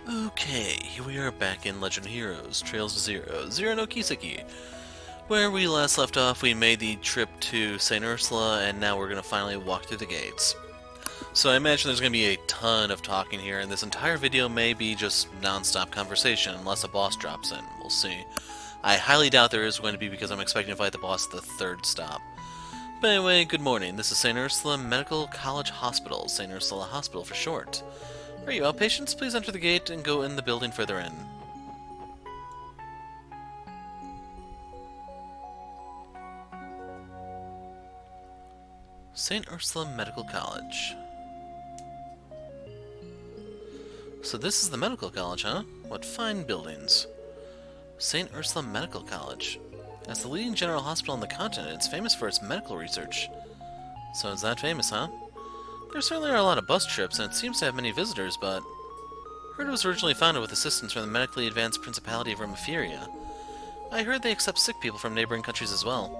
Okay, here we are back in Legend of Heroes, Trails to Zero, Zero no Kiseki. Where we last left off, we made the trip to St. Ursula, and now we're going to finally walk through the gates. So I imagine there's going to be a ton of talking here, and this entire video may be just non-stop conversation, unless a boss drops in. We'll see. I highly doubt there is going to be, because I'm expecting to fight the boss at the third stop. But anyway, good morning. This is St. Ursula Medical College Hospital, St. Ursula Hospital for short. Are you outpatients? Please enter the gate and go in the building further in. St. Ursula Medical College. So this is the medical college, huh? What fine buildings. St. Ursula Medical College. As the leading general hospital on the continent, it's famous for its medical research. So it's that famous, huh? There certainly are a lot of bus trips, and it seems to have many visitors, but heard it was originally founded with assistance from the medically advanced Principality of Romiferia. I heard they accept sick people from neighboring countries as well.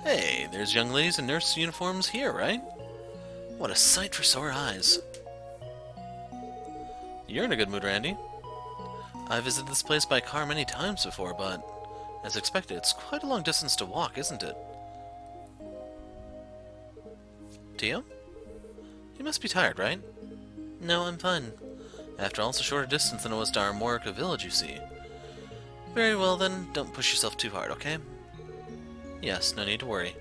Hey, there's young ladies in nurse uniforms here, right? What a sight for sore eyes. You're in a good mood, Randy. I visited this place by car many times before, but as expected, it's quite a long distance to walk, isn't it? Tio? You must be tired, right? No, I'm fine. After all, it's a shorter distance than it was to Armorica village, you see. Very well then, don't push yourself too hard, okay? Yes, no need to worry.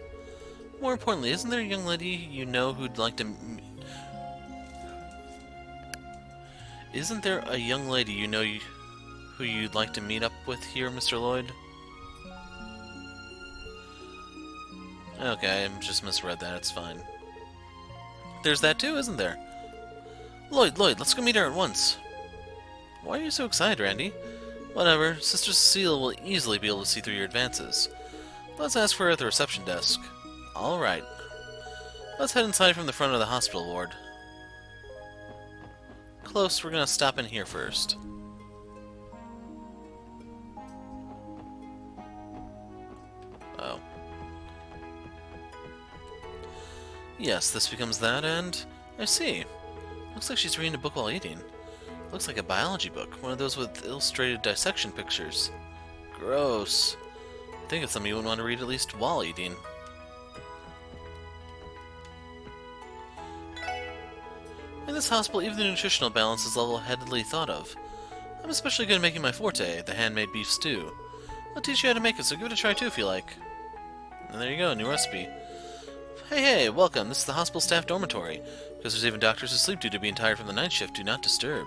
More importantly, isn't there a young lady you know who'd like to... Isn't there a young lady you know who you'd like to meet up with here, Mr. Lloyd? Okay, I just misread that, it's fine. There's that too, isn't there? Lloyd, let's go meet her at once. Why are you so excited, Randy? Whatever, Sister Cecil will easily be able to see through your advances. Let's ask for her at the reception desk. Alright. Let's head inside from the front of the hospital ward. Close, we're gonna stop in here first. Oh. Yes, this becomes that, and... I see. Looks like she's reading a book while eating. Looks like a biology book, one of those with illustrated dissection pictures. Gross. I think it's something you wouldn't want to read at least while eating. In this hospital, even the nutritional balance is level-headedly thought of. I'm especially good at making my forte, the handmade beef stew. I'll teach you how to make it, so give it a try too if you like. And there you go, new recipe. Hey, welcome. This is the hospital staff dormitory. Because there's even doctors who sleep due to being tired from the night shift. Do not disturb.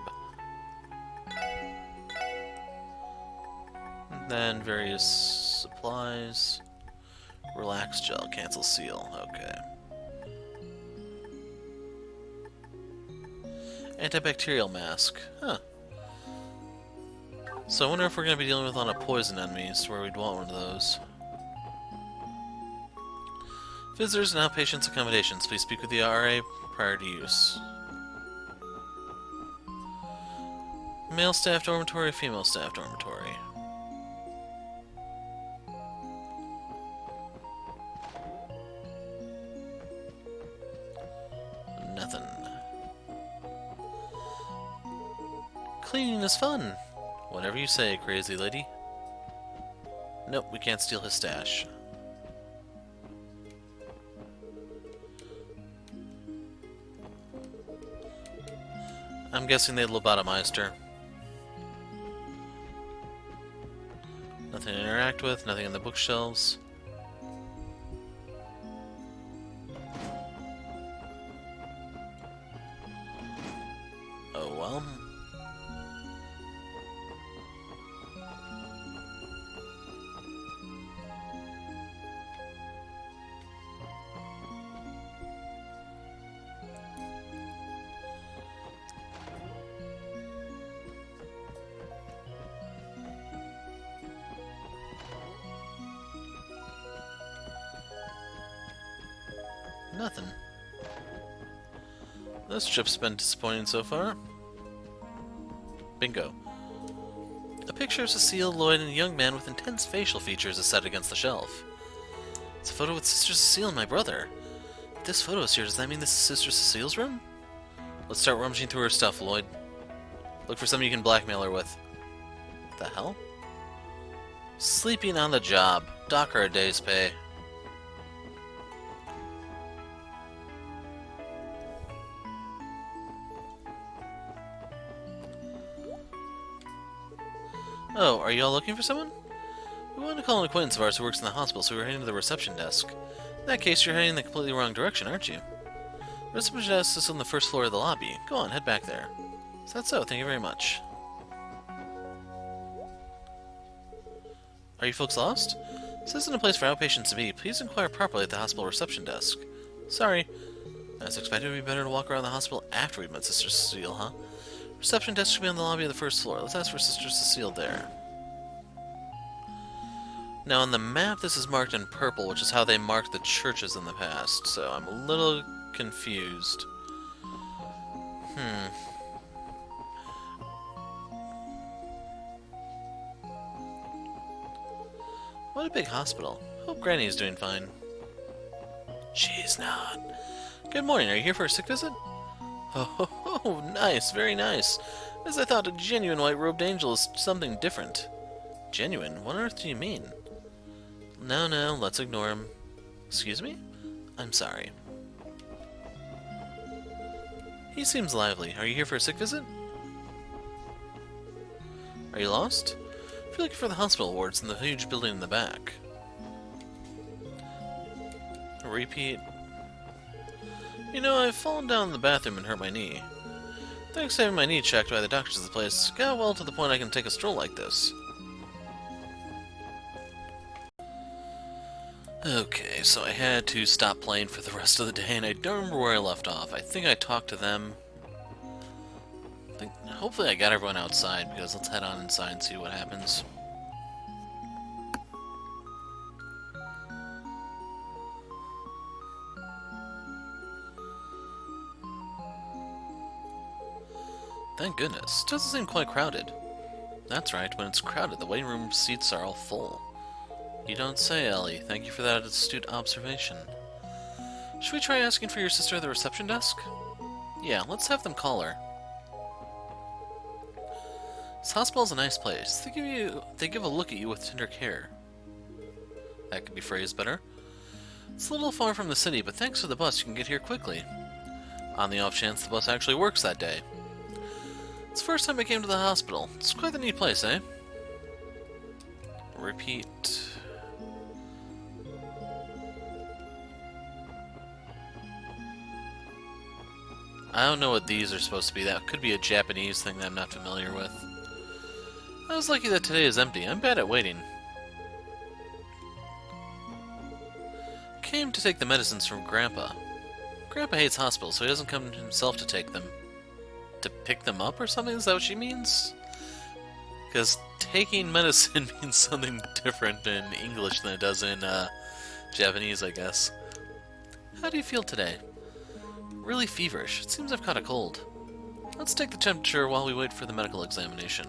And then various supplies. Relax gel, cancel seal. Okay. Antibacterial mask. Huh. So I wonder if we're going to be dealing with a lot of poison enemies, where we'd want one of those. Visitors and outpatients accommodations. Please speak with the RA prior to use. Male staff dormitory, female staff dormitory. Nothing. Cleaning is fun. Whatever you say, crazy lady. Nope, we can't steal his stash. I'm guessing they lobotomized her. Nothing to interact with, nothing on the bookshelves. Oh well. Nothing. This trip's been disappointing so far. Bingo. A picture of Cecil, Lloyd, and a young man with intense facial features is set against the shelf. It's a photo with Sister Cecile and my brother. If this photo is here, does that mean this is Sister Cecile's room? Let's start rummaging through her stuff, Lloyd. Look for something you can blackmail her with. The hell? Sleeping on the job. Dock her a day's pay. Oh, are you all looking for someone? We wanted to call an acquaintance of ours who works in the hospital, so we were heading to the reception desk. In that case, you're heading in the completely wrong direction, aren't you? The reception desk is on the first floor of the lobby. Go on, head back there. Is that so? Thank you very much. Are you folks lost? This isn't a place for outpatients to be. Please inquire properly at the hospital reception desk. Sorry. As expected, it would be better to walk around the hospital after we've met Sister Cecile, huh? Reception desk should be on the lobby of the first floor. Let's ask for Sister Cecile there. Now on the map this is marked in purple, which is how they marked the churches in the past, so I'm a little confused. What a big hospital. Hope Granny's doing fine. She's not. Good morning, are you here for a sick visit? Oh, nice, very nice. As I thought, a genuine white-robed angel is something different. Genuine? What on earth do you mean? No, let's ignore him. Excuse me? I'm sorry. He seems lively. Are you here for a sick visit? Are you lost? If you're looking for the hospital wards in the huge building in the back. Repeat. You know, I've fallen down in the bathroom and hurt my knee. Thanks to having my knee checked by the doctors of the place, got well to the point I can take a stroll like this. Okay, so I had to stop playing for the rest of the day, and I don't remember where I left off. I think I talked to them. Hopefully I got everyone outside, because let's head on inside and see what happens. Thank goodness. It doesn't seem quite crowded. That's right, when it's crowded, the waiting room seats are all full. You don't say, Ellie. Thank you for that astute observation. Should we try asking for your sister at the reception desk? Yeah, let's have them call her. This hospital's a nice place. They give a look at you with tender care. That could be phrased better. It's a little far from the city, but thanks to the bus you can get here quickly. On the off chance the bus actually works that day. It's the first time I came to the hospital. It's quite a neat place, eh? Repeat. I don't know what these are supposed to be. That could be a Japanese thing that I'm not familiar with. I was lucky that today is empty. I'm bad at waiting. Came to take the medicines from Grandpa. Grandpa hates hospitals, so he doesn't come himself to take them. To pick them up or something? Is that what she means? Because taking medicine means something different in English than it does in Japanese, I guess. How do you feel today? Really feverish. It seems I've caught a cold. Let's take the temperature while we wait for the medical examination.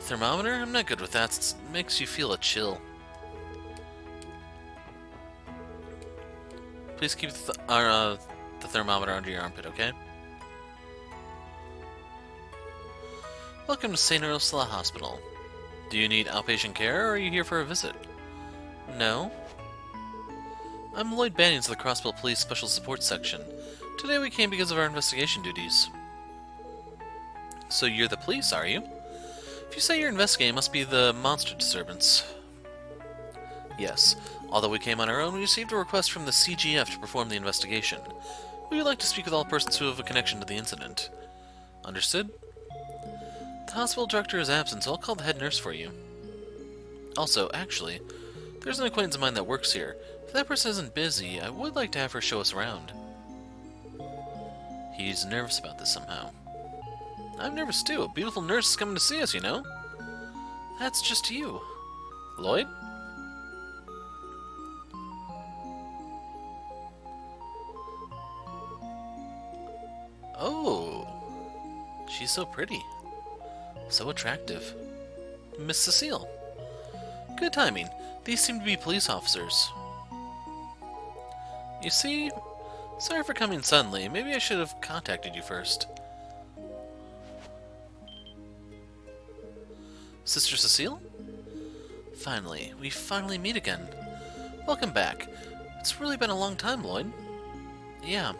Thermometer? I'm not good with that. It makes you feel a chill. Please keep the thermometer under your armpit, okay? Welcome to St. Ursula Hospital. Do you need outpatient care, or are you here for a visit? No. I'm Lloyd Bannings of the Crossville Police Special Support Section. Today we came because of our investigation duties. So you're the police, are you? If you say you're investigating, it must be the monster disturbance. Yes. Although we came on our own, we received a request from the CGF to perform the investigation. We would like to speak with all persons who have a connection to the incident. Understood? The hospital director is absent, so I'll call the head nurse for you. Also, actually, there's an acquaintance of mine that works here. If that person isn't busy, I would like to have her show us around. He's nervous about this somehow. I'm nervous too. A beautiful nurse is coming to see us, you know? That's just you. Lloyd? Oh, she's so pretty. So attractive. Miss Cecile. Good timing. These seem to be police officers. You see, Sorry for coming suddenly. Maybe I should have contacted you first. Sister Cecile? Finally, we finally meet again. Welcome back. It's really been a long time, Lloyd. Yeah.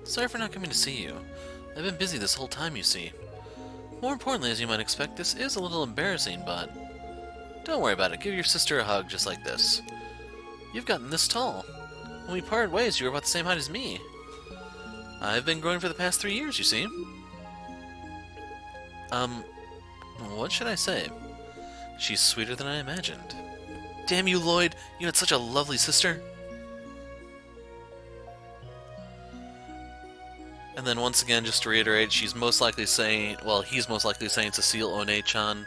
Sorry for not coming to see you. I've been busy this whole time, you see. More importantly, as you might expect, this is a little embarrassing, but don't worry about it. Give your sister a hug just like this. You've gotten this tall. When we parted ways, you were about the same height as me. I've been growing for the past 3 years, you see. What should I say? She's sweeter than I imagined. Damn you, Lloyd! You had such a lovely sister! And then once again, just to reiterate, she's most likely saying, well, he's most likely saying Cecile One-chan.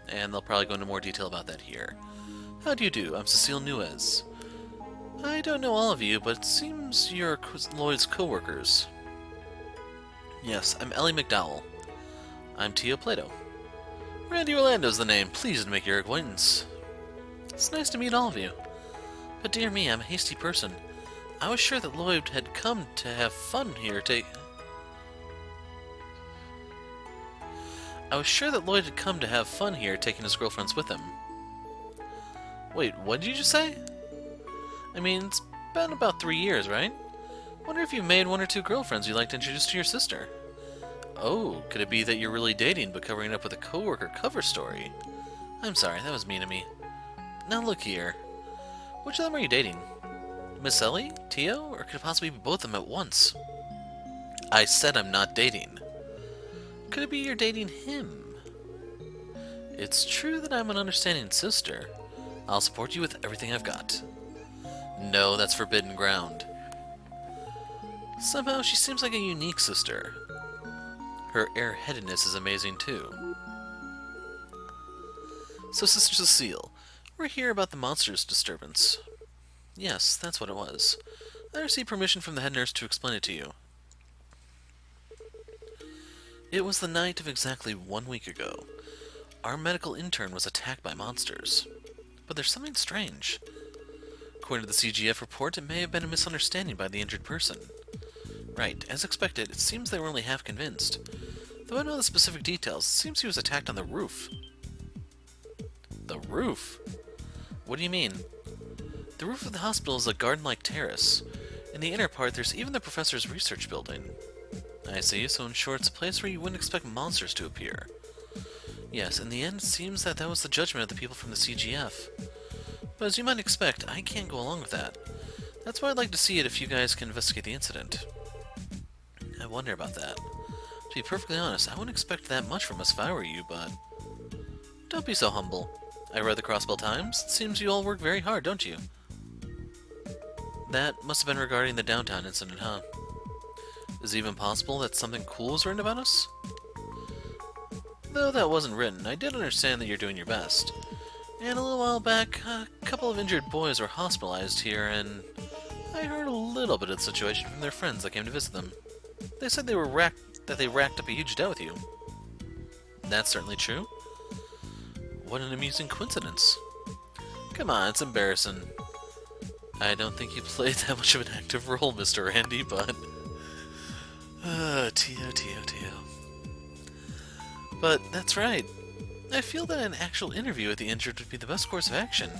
And they'll probably go into more detail about that here. How do you do? I'm Cecile Nuez. I don't know all of you, but it seems you're Lloyd's co-workers. Yes, I'm Ellie McDowell. I'm Tio Plato. Randy Orlando's the name. Pleased to make your acquaintance. It's nice to meet all of you. But dear me, I'm a hasty person. I was sure that Lloyd had come to have fun here taking his girlfriends with him. Wait, what did you just say? I mean, it's been about 3 years, right? Wonder if you've made 1 or 2 girlfriends you'd like to introduce to your sister. Oh, could it be that you're really dating but covering up with a coworker cover story? I'm sorry, that was mean of me. Now look here. Which of them are you dating? Miss Ellie? Tio? Or could it possibly be both of them at once? I said I'm not dating. Could it be you're dating him? It's true that I'm an understanding sister. I'll support you with everything I've got. No, that's forbidden ground. Somehow she seems like a unique sister. Her airheadedness is amazing too. So, Sister Cecile, we're here about the monsters disturbance. Yes, that's what it was. I received permission from the head nurse to explain it to you. It was the night of exactly 1 week ago. Our medical intern was attacked by monsters. But there's something strange. According to the CGF report, it may have been a misunderstanding by the injured person. Right, as expected, it seems they were only half convinced. Though I know the specific details, it seems he was attacked on the roof. The roof? What do you mean? The roof of the hospital is a garden-like terrace. In the inner part, there's even the professor's research building. I see, so in short, it's a place where you wouldn't expect monsters to appear. Yes, in the end, it seems that was the judgment of the people from the CGF. But as you might expect, I can't go along with that. That's why I'd like to see it if you guys can investigate the incident. I wonder about that. To be perfectly honest, I wouldn't expect that much from us if I were you, but... Don't be so humble. I read the Crossbell Times. It seems you all work very hard, don't you? That must have been regarding the downtown incident, huh? Is it even possible that something cool was written about us? Though that wasn't written, I did understand that you're doing your best. And a little while back, a couple of injured boys were hospitalized here, and I heard a little bit of the situation from their friends that came to visit them. They said they racked up a huge debt with you. That's certainly true. What an amusing coincidence. Come on, it's embarrassing. I don't think you played that much of an active role, Mr. Randy, but... Tio. But that's right. I feel that an actual interview with the injured would be the best course of action.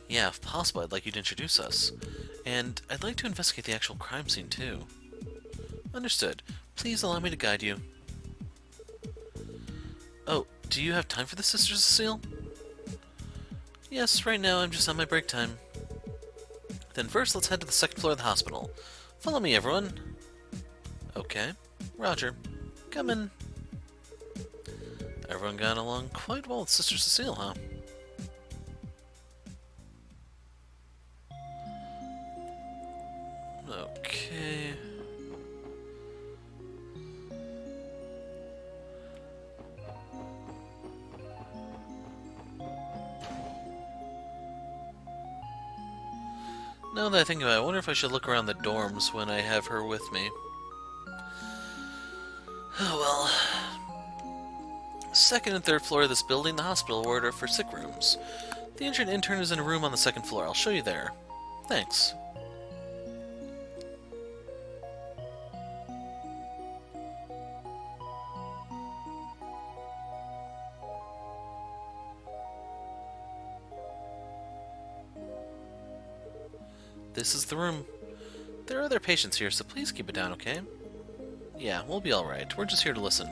Yeah, if possible, I'd like you to introduce us. And I'd like to investigate the actual crime scene, too. Understood. Please allow me to guide you. Oh, do you have time for this, Sister Cecile? Yes, right now I'm just on my break time. Then first, let's head to the 2nd floor of the hospital. Follow me, everyone. Okay. Roger. Come in. Everyone got along quite well with Sister Cecile, huh? Okay. Now that I think about it, I wonder if I should look around the dorms when I have her with me. Oh well. 2nd and 3rd floor of this building, the hospital ward are for sick rooms. The injured intern is in a room on the 2nd floor. I'll show you there. Thanks. This is the room. There are other patients here, so please keep it down, okay? Yeah, we'll be alright. We're just here to listen.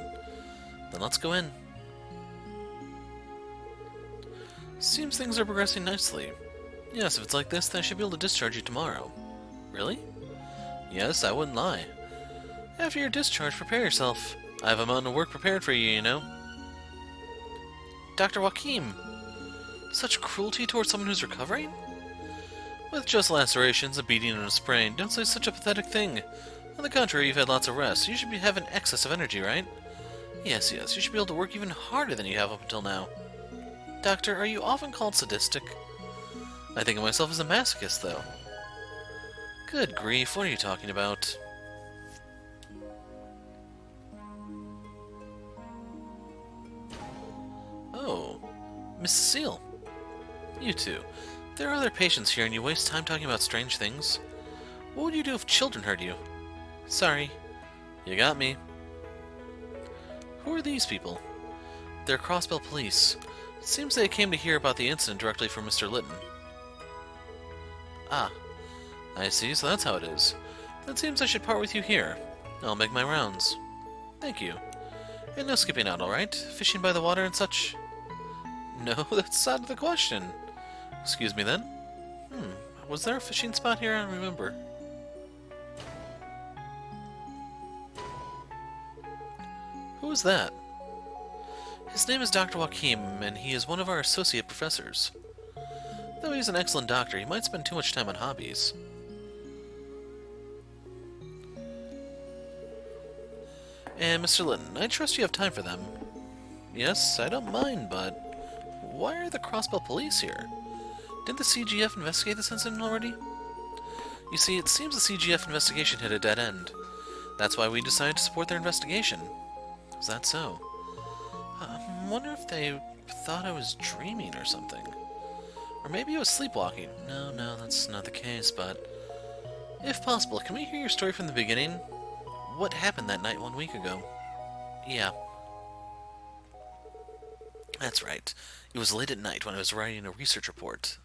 Then let's go in. Seems things are progressing nicely. Yes, if it's like this, then I should be able to discharge you tomorrow. Really? Yes, I wouldn't lie. After your discharge, prepare yourself. I have a mountain of work prepared for you, you know. Dr. Joachim! Such cruelty towards someone who's recovering? With just lacerations, a beating, and a sprain, don't say such a pathetic thing. On the contrary, you've had lots of rest. You should have an excess of energy, right? Yes, you should be able to work even harder than you have up until now. Doctor, are you often called sadistic? I think of myself as a masochist, though. Good grief, what are you talking about? Oh, Miss Cecil. You two. There are other patients here and you waste time talking about strange things. What would you do if children hurt you? Sorry. You got me. Who are these people? They're Crossbell Police. It seems they came to hear about the incident directly from Mr. Litton. Ah, I see, so that's how it is. Then it seems I should part with you here. I'll make my rounds. Thank you. And no skipping out, alright? Fishing by the water and such? No, that's out of the question. Excuse me then? Was there a fishing spot here? I don't remember. Who is that? His name is Dr. Joachim, and he is one of our associate professors. Though he's an excellent doctor, he might spend too much time on hobbies. And Mr. Litton, I trust you have time for them. Yes, I don't mind, but why are the Crossbell Police here? Didn't the CGF investigate this incident already? You see, it seems the CGF investigation hit a dead end. That's why we decided to support their investigation. Is that so? I wonder if they thought I was dreaming or something. Or maybe I was sleepwalking. No, that's not the case, but if possible, can we hear your story from the beginning? What happened that night 1 week ago? Yeah. That's right. It was late at night when I was writing a research report.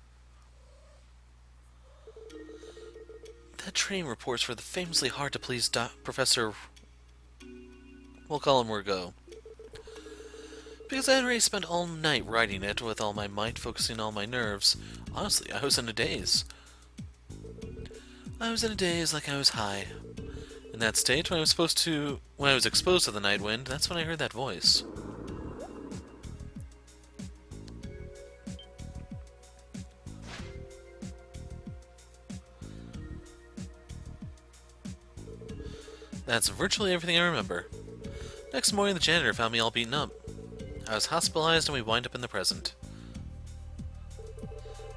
That training reports for the famously hard-to-please Professor... We'll call him Urgo. Because I had already spent all night writing it with all my might, focusing all my nerves. Honestly, I was in a daze. I was in a daze like I was high. In that state, when I was exposed to the night wind, that's when I heard that voice. That's virtually everything I remember. Next morning, the janitor found me all beaten up. I was hospitalized and we wind up in the present.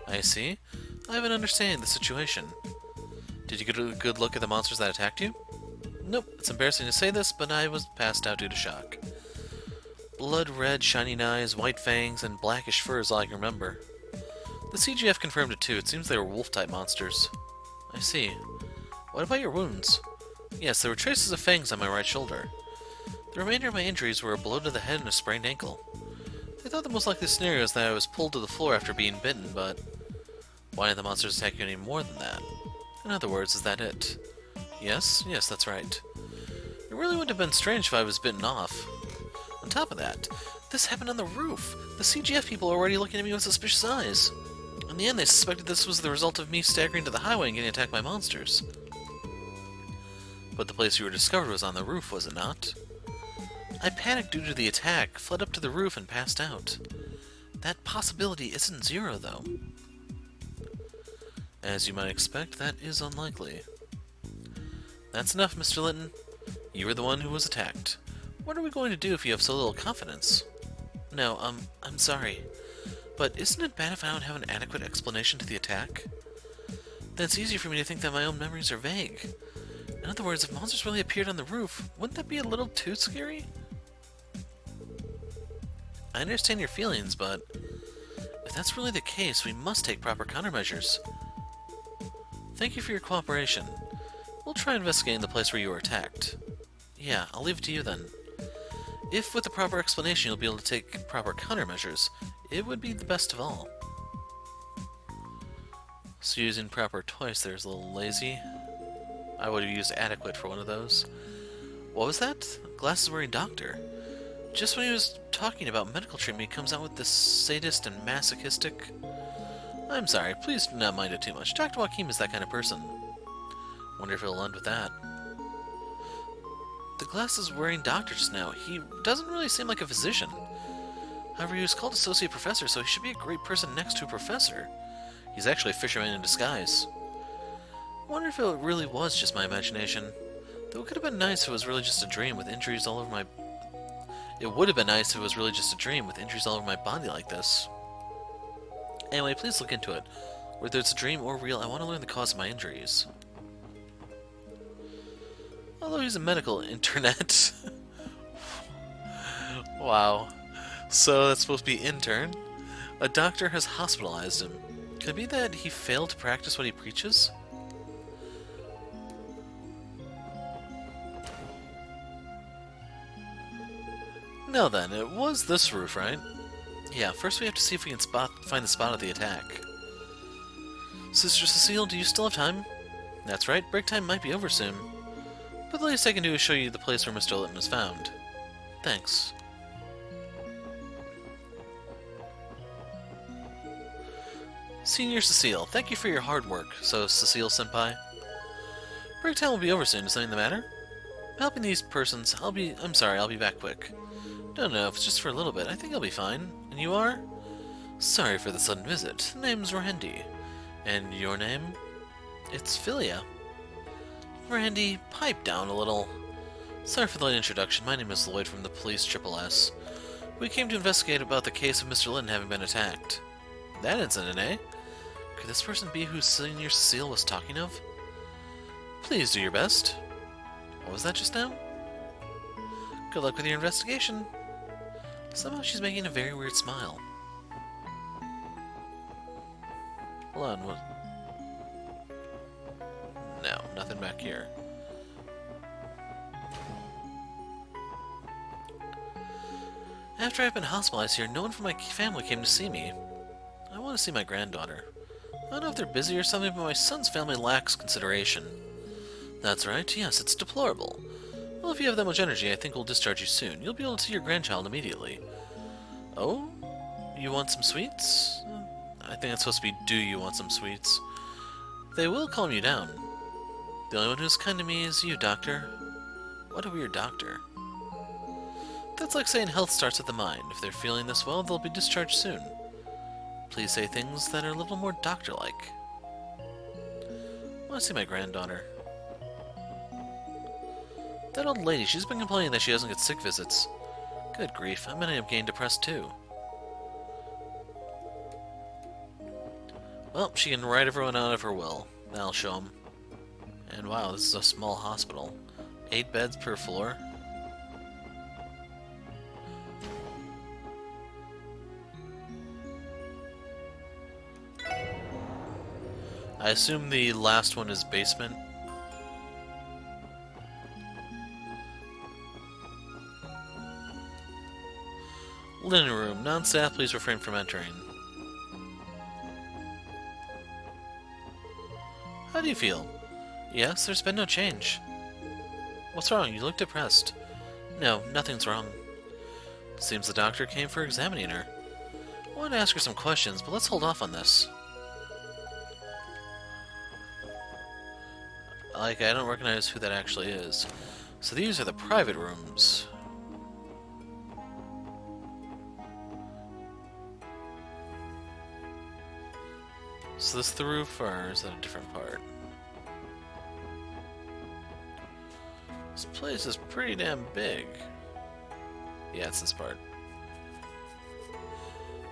I see. I have an understanding of the situation. Did you get a good look at the monsters that attacked you? Nope, it's embarrassing to say this, but I was passed out due to shock. Blood-red, shining eyes, white fangs, and blackish fur is all I can remember. The CGF confirmed it too. It seems they were wolf-type monsters. I see. What about your wounds? Yes, there were traces of fangs on my right shoulder. The remainder of my injuries were a blow to the head and a sprained ankle. They thought the most likely scenario is that I was pulled to the floor after being bitten, but why did the monsters attack you any more than that? In other words, is that it? Yes, that's right. It really wouldn't have been strange if I was bitten off. On top of that, this happened on the roof. The CGF people were already looking at me with suspicious eyes. In the end, they suspected this was the result of me staggering to the highway and getting attacked by monsters. But the place you were discovered was on the roof, was it not? I panicked due to the attack, fled up to the roof, and passed out. That possibility isn't zero, though. As you might expect, that is unlikely. That's enough, Mr. Litton. You were the one who was attacked. What are we going to do if you have so little confidence? No, I'm sorry. But isn't it bad if I don't have an adequate explanation to the attack? Then it's easy for me to think that my own memories are vague. In other words, if monsters really appeared on the roof, wouldn't that be a little too scary? I understand your feelings, but if that's really the case, we must take proper countermeasures. Thank you for your cooperation. We'll try investigating the place where you were attacked. Yeah, I'll leave it to you then. If with the proper explanation you'll be able to take proper countermeasures, it would be the best of all. So using proper twice there's a little lazy. I would have used adequate for one of those. What was that? Glasses wearing doctor. Just when he was talking about medical treatment, he comes out with this sadist and masochistic. I'm sorry, please do not mind it too much. Dr. Joaquin is that kind of person. Wonder if it'll end with that. The glasses wearing doctor just now. He doesn't really seem like a physician. However, he was called associate professor, so he should be a great person next to a professor. He's actually a fisherman in disguise. Wonder if it really was just my imagination. Though it could have been nice if it was really just a dream with injuries all over my... It would have been nice if it was really just a dream with injuries all over my body like this. Anyway, please look into it. Whether it's a dream or real, I want to learn the cause of my injuries. Although he's a medical internet. Wow. So that's supposed to be intern. A doctor has hospitalized him. Could it be that he failed to practice what he preaches? Now then, it was this roof, right? Yeah, first we have to see if we can find the spot of the attack. Sister Cecile, do you still have time? That's right, break time might be over soon. But the least I can do is show you the place where Mr. Litton was found. Thanks. Senior Cecile, thank you for your hard work. So, Cecile-senpai? Break time will be over soon, is something the matter? Helping these persons, I'm sorry, I'll be back quick. No, if it's just for a little bit, I think I'll be fine. And you are? Sorry for the sudden visit. Name's Randy. And your name? It's Philia. Randy, pipe down a little. Sorry for the late introduction. My name is Lloyd from the police SSS. We came to investigate about the case of Mr. Litton having been attacked. That incident, eh? Could this person be who Senior Cecile was talking of? Please do your best. What was that just now? Good luck with your investigation. Somehow she's making a very weird smile. Hold on, what? No, nothing back here. After I've been hospitalized here, no one from my family came to see me. I want to see my granddaughter. I don't know if they're busy or something, but my son's family lacks consideration. That's right, yes, it's deplorable. Well, if you have that much energy, I think we'll discharge you soon. You'll be able to see your grandchild immediately. Oh? You want some sweets? I think that's supposed to be, do you want some sweets? They will calm you down. The only one who's kind to me is you, Doctor. What a weird doctor. That's like saying health starts with the mind. If they're feeling this well, they'll be discharged soon. Please say things that are a little more doctor-like. I want to see my granddaughter. That old lady, she's been complaining that she doesn't get sick visits. Good grief, I'm gonna end up getting depressed too. Well, she can write everyone out of her will. That'll show them. And wow, this is a small hospital. 8 beds per floor. I assume the last one is basement. Linen room. Non-staff, please refrain from entering. How do you feel? Yes, there's been no change. What's wrong? You look depressed. No, nothing's wrong. Seems the doctor came for examining her. I want to ask her some questions, but let's hold off on this. I don't recognize who that actually is. So these are the private rooms. So this the roof, or is that a different part? This place is pretty damn big. Yeah, it's this part.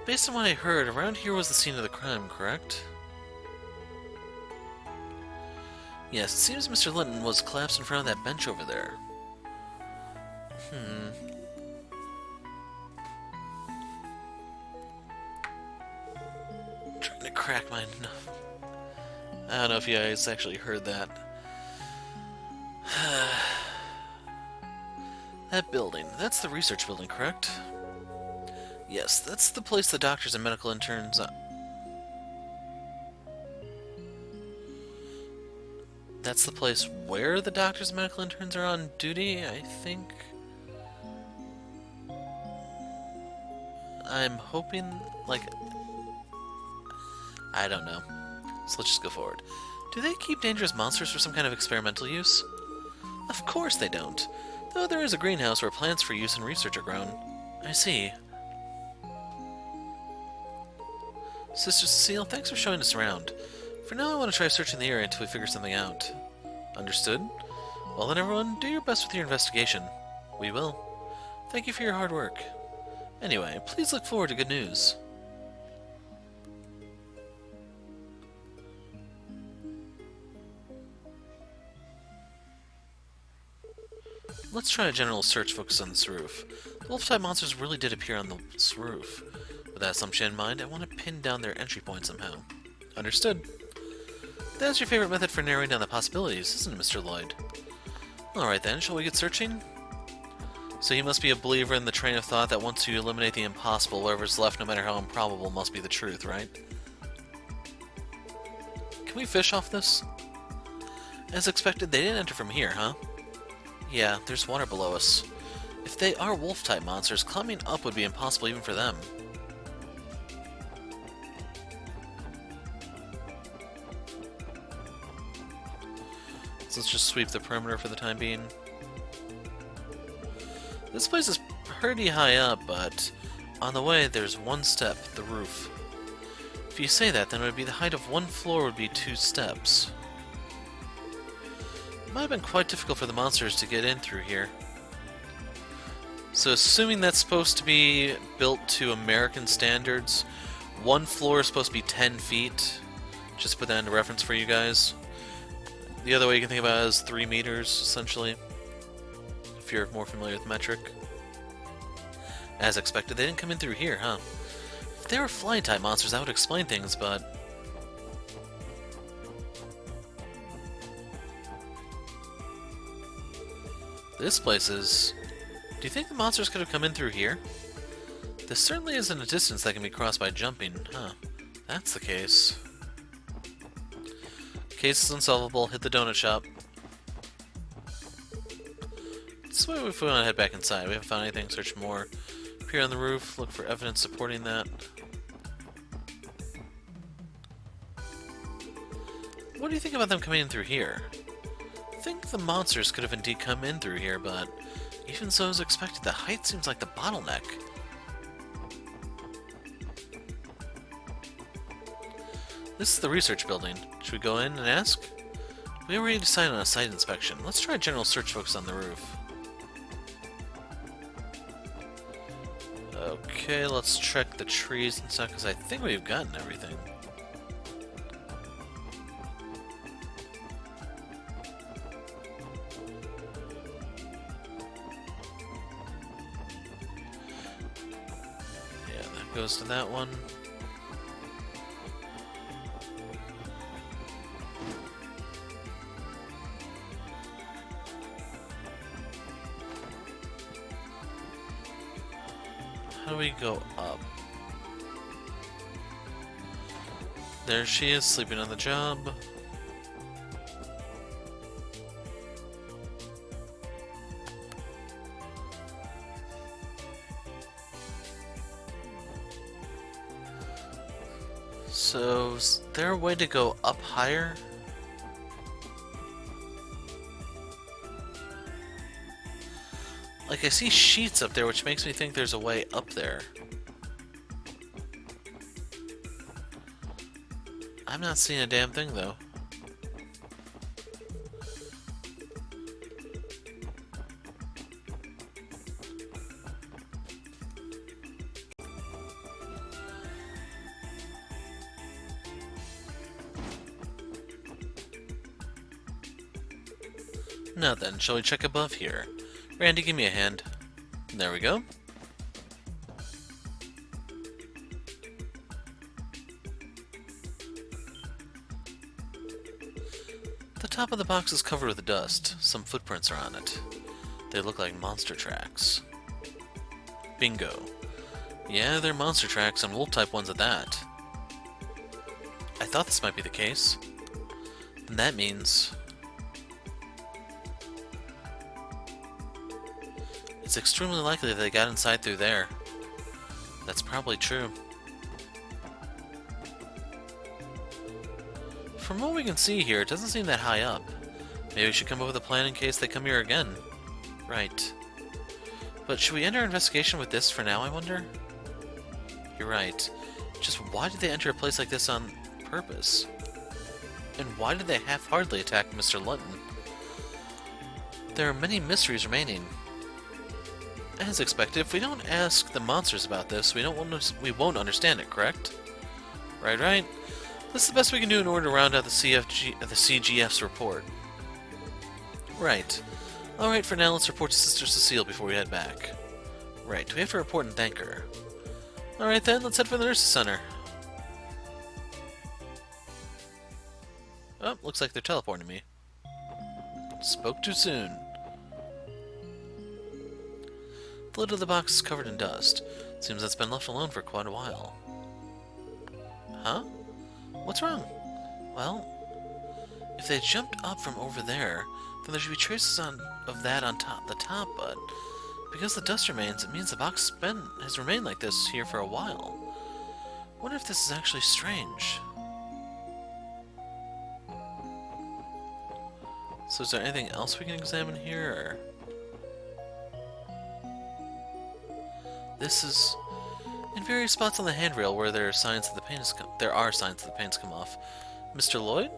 Based on what I heard, around here was the scene of the crime, correct? Yes, it seems Mr. Litton was collapsed in front of that bench over there. I'm trying to crack my... I don't know if you guys actually heard that. That building. That's the research building, correct? Yes, that's the place the doctors and medical interns... That's the place where the doctors and medical interns are on duty, I think. I'm hoping, like, I don't know. So let's just go forward. Do they keep dangerous monsters for some kind of experimental use? Of course they don't. Though there is a greenhouse where plants for use in research are grown. I see. Sister Cecil, thanks for showing us around. For now, I want to try searching the area until we figure something out. Understood? Well then, everyone, do your best with your investigation. We will. Thank you for your hard work. Anyway, please look forward to good news. Let's try a general search focus on this roof. The wolf-type monsters really did appear on this roof. With that assumption in mind, I want to pin down their entry point somehow. Understood. That's your favorite method for narrowing down the possibilities, isn't it, Mr. Lloyd? Alright then, shall we get searching? So you must be a believer in the train of thought that once you eliminate the impossible, whatever's left, no matter how improbable, must be the truth, right? Can we fish off this? As expected, they didn't enter from here, huh? Yeah, there's water below us. If they are wolf-type monsters, climbing up would be impossible even for them. So let's just sweep the perimeter for the time being. This place is pretty high up, but on the way there's one step, the roof. If you say that, then it would be the height of one floor would be 2 steps. It might have been quite difficult for the monsters to get in through here. So assuming that's supposed to be built to American standards, one floor is supposed to be 10 feet. Just put that into reference for you guys. The other way you can think about it is 3 meters, essentially. If you're more familiar with metric. As expected, they didn't come in through here, huh? If they were flying-type monsters, that would explain things, but... This place is... Do you think the monsters could have come in through here? This certainly isn't a distance that can be crossed by jumping, huh? That's the case. Case is unsolvable. Hit the donut shop. So if we want to head back inside, we haven't found anything. Search more. Appear on the roof. Look for evidence supporting that. What do you think about them coming in through here? I think the monsters could have indeed come in through here, but even so as expected, the height seems like the bottleneck. This is the research building. Should we go in and ask? We already decided on a site inspection. Let's try a general search focus on the roof. Okay, let's check the trees and stuff, because I think we've gotten everything. Yeah, that goes to that one. How do we go up? There she is, sleeping on the job. So, is there a way to go up higher? Like, I see sheets up there, which makes me think there's a way up there. I'm not seeing a damn thing, though. Now then, shall we check above here? Randy, give me a hand. There we go. The top of the box is covered with dust. Some footprints are on it. They look like monster tracks. Bingo. Yeah, they're monster tracks, and wolf-type ones at that. I thought this might be the case. Then that means... It's extremely likely that they got inside through there. That's probably true. From what we can see here, it doesn't seem that high up. Maybe we should come up with a plan in case they come here again. Right. But should we enter investigation with this for now, I wonder? You're right. Just why did they enter a place like this on purpose? And why did they half-heartedly attack Mr. Lunton? There are many mysteries remaining. As expected, if we don't ask the monsters about this, we won't understand it, correct? Right. This is the best we can do in order to round out the CGF's report. Right. Alright, for now, let's report to Sister Cecile before we head back. Right, we have to report and thank her. Alright then, let's head for the Nurses Center. Oh, looks like they're teleporting me. Spoke too soon. The lid of the box is covered in dust. Seems it's been left alone for quite a while. Huh? What's wrong? Well, if they jumped up from over there, then there should be traces of that on the top, but because the dust remains, it means the box has remained like this here for a while. Wonder if this is actually strange. So is there anything else we can examine here, or... This is... In various spots on the handrail where there are signs that the paint has come off. Mr. Lloyd?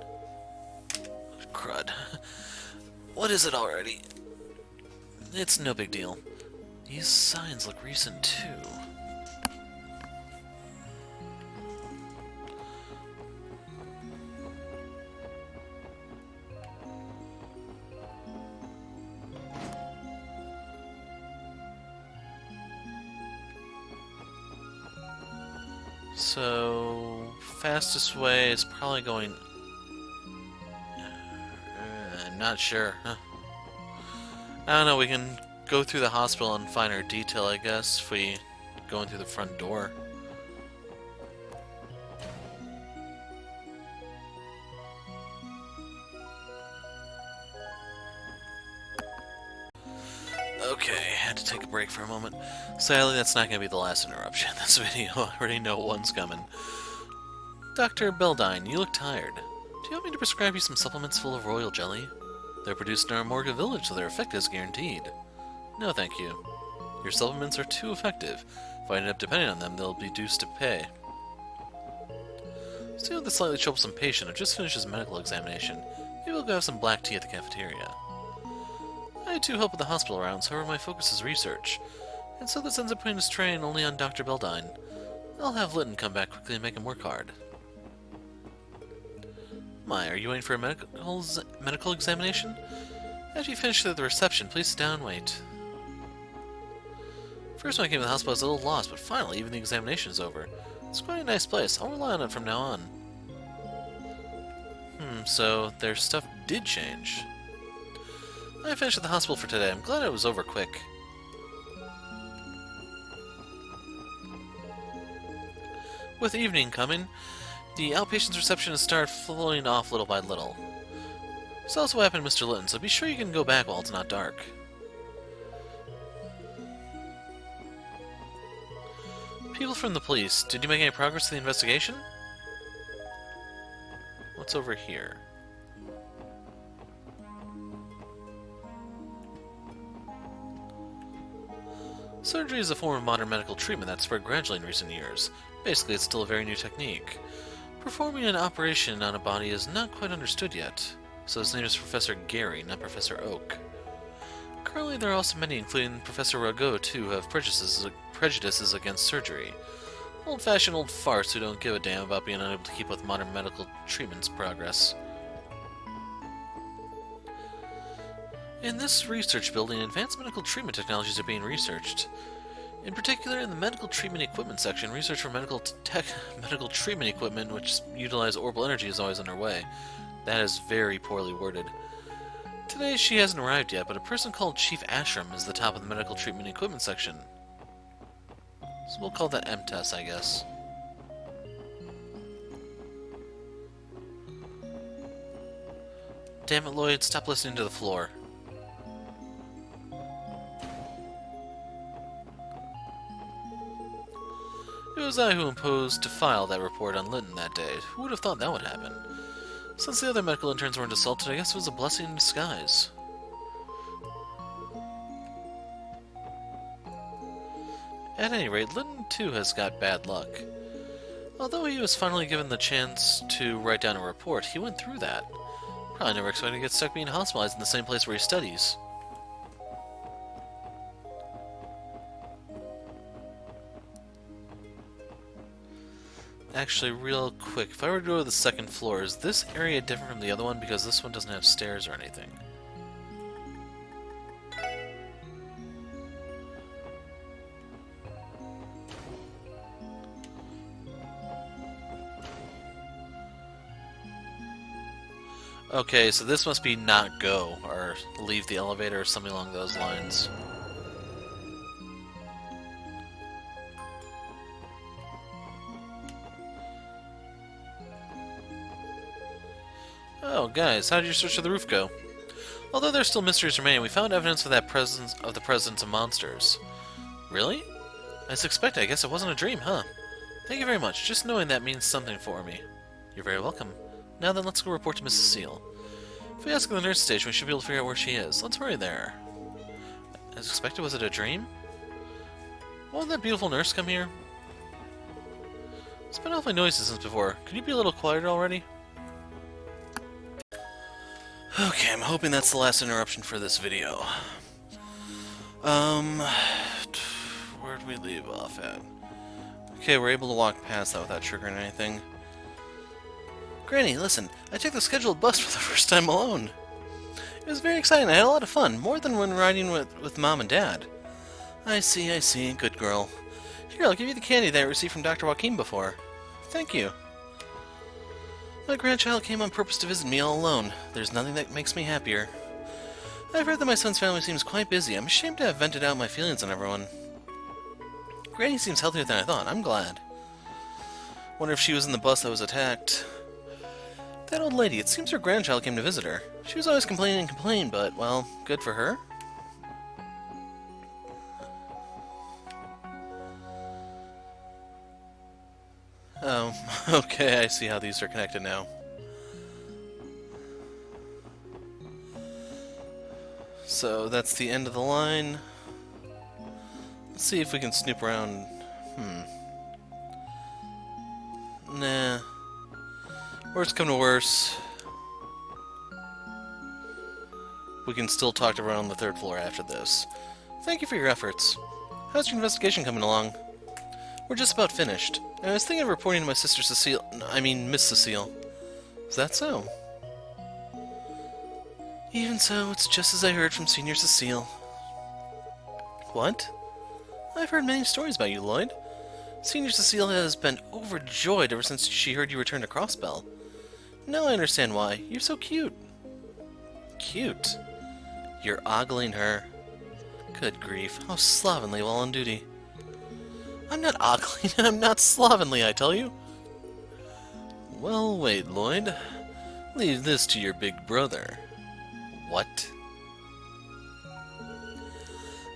Crud. What is it already? It's no big deal. These signs look recent too. So, fastest way is probably going... not sure. Huh. I don't know, we can go through the hospital and find our detail, I guess, if we go in through the front door. Okay, had to take a break for a moment. Sadly, that's not going to be the last interruption in this video. I already know one's coming. Dr. Beldine, you look tired. Do you want me to prescribe you some supplements full of royal jelly? They're produced in our Morga village, so their effect is guaranteed. No, thank you. Your supplements are too effective. If I end up depending on them, they'll be dues to pay. Still, the slightly troublesome patient who just finished his medical examination. Maybe we'll go have some black tea at the cafeteria. I too help with the hospital rounds, however my focus is research. And so this ends up putting his train only on Dr. Beldine. I'll have Lytton come back quickly and make him work hard. My, are you waiting for a medical examination? After you finish at the reception, please sit down and wait. First when I came to the hospital I was a little lost, but finally even the examination is over. It's quite a nice place. I'll rely on it from now on. So their stuff did change. I finished at the hospital for today. I'm glad it was over quick. With evening coming, the outpatient's reception has started floating off little by little. So that's what happened to Mr. Lytton, so be sure you can go back while it's not dark. People from the police, did you make any progress in the investigation? What's over here? Surgery is a form of modern medical treatment that's spread gradually in recent years. Basically, it's still a very new technique. Performing an operation on a body is not quite understood yet, so his name is Professor Gary, not Professor Oak. Currently, there are also many, including Professor Rago, too, who have prejudices against surgery. Old-fashioned old farts who don't give a damn about being unable to keep with modern medical treatment's progress. In this research building, advanced medical treatment technologies are being researched. In particular, in the medical treatment equipment section, research for medical treatment equipment which utilize orbital energy is always underway. That is very poorly worded. Today, she hasn't arrived yet, but a person called Chief Ashram is the top of the medical treatment equipment section. So we'll call that MTES, I guess. Damn it, Lloyd, stop listening to the floor. It was I who imposed to file that report on Linton that day. Who would have thought that would happen? Since the other medical interns weren't assaulted, I guess it was a blessing in disguise. At any rate, Linton too has got bad luck. Although he was finally given the chance to write down a report, he went through that. Probably never expected to get stuck being hospitalized in the same place where he studies. Actually, real quick, if I were to go to the second floor, is this area different from the other one because this one doesn't have stairs or anything? Okay, so this must be not go, or leave the elevator, or something along those lines. Oh, guys, how did your search of the roof go? Although there's still mysteries remaining, we found evidence of the presence of monsters. Really? As expected, I guess it wasn't a dream, huh? Thank you very much. Just knowing that means something for me. You're very welcome. Now then, let's go report to Mrs. Cecil. If we ask at the nurse station, we should be able to figure out where she is. Let's hurry there. As expected, was it a dream? Won't that beautiful nurse come here? It's been awfully noisy since before. Could you be a little quieter already? Okay, I'm hoping that's the last interruption for this video. Where'd we leave off at? Okay, we're able to walk past that without triggering anything. Granny, listen, I took the scheduled bus for the first time alone. It was very exciting, I had a lot of fun, more than when riding with Mom and Dad. I see, good girl. Here, I'll give you the candy that I received from Dr. Joaquin before. Thank you. My grandchild came on purpose to visit me all alone. There's nothing that makes me happier. I've heard that my son's family seems quite busy. I'm ashamed to have vented out my feelings on everyone. Granny seems healthier than I thought. I'm glad. Wonder if she was in the bus that was attacked. That old lady, it seems her grandchild came to visit her. She was always complaining, but, well, good for her. Oh, okay, I see how these are connected now. So that's the end of the line. Let's see if we can snoop around. Nah. Worst come to worse, we can still talk to everyone on the third floor after this. Thank you for your efforts. How's your investigation coming along? We're just about finished. And I was thinking of reporting to my sister Cecile. Miss Cecile. Is that so? Even so, it's just as I heard from Senior Cecile. What? I've heard many stories about you, Lloyd. Senior Cecile has been overjoyed ever since she heard you returned to Crossbell. Now I understand why. You're so cute. Cute? You're ogling her. Good grief, how slovenly while on duty. I'm not ogling and I'm not slovenly, I tell you. Well, wait, Lloyd. Leave this to your big brother. What?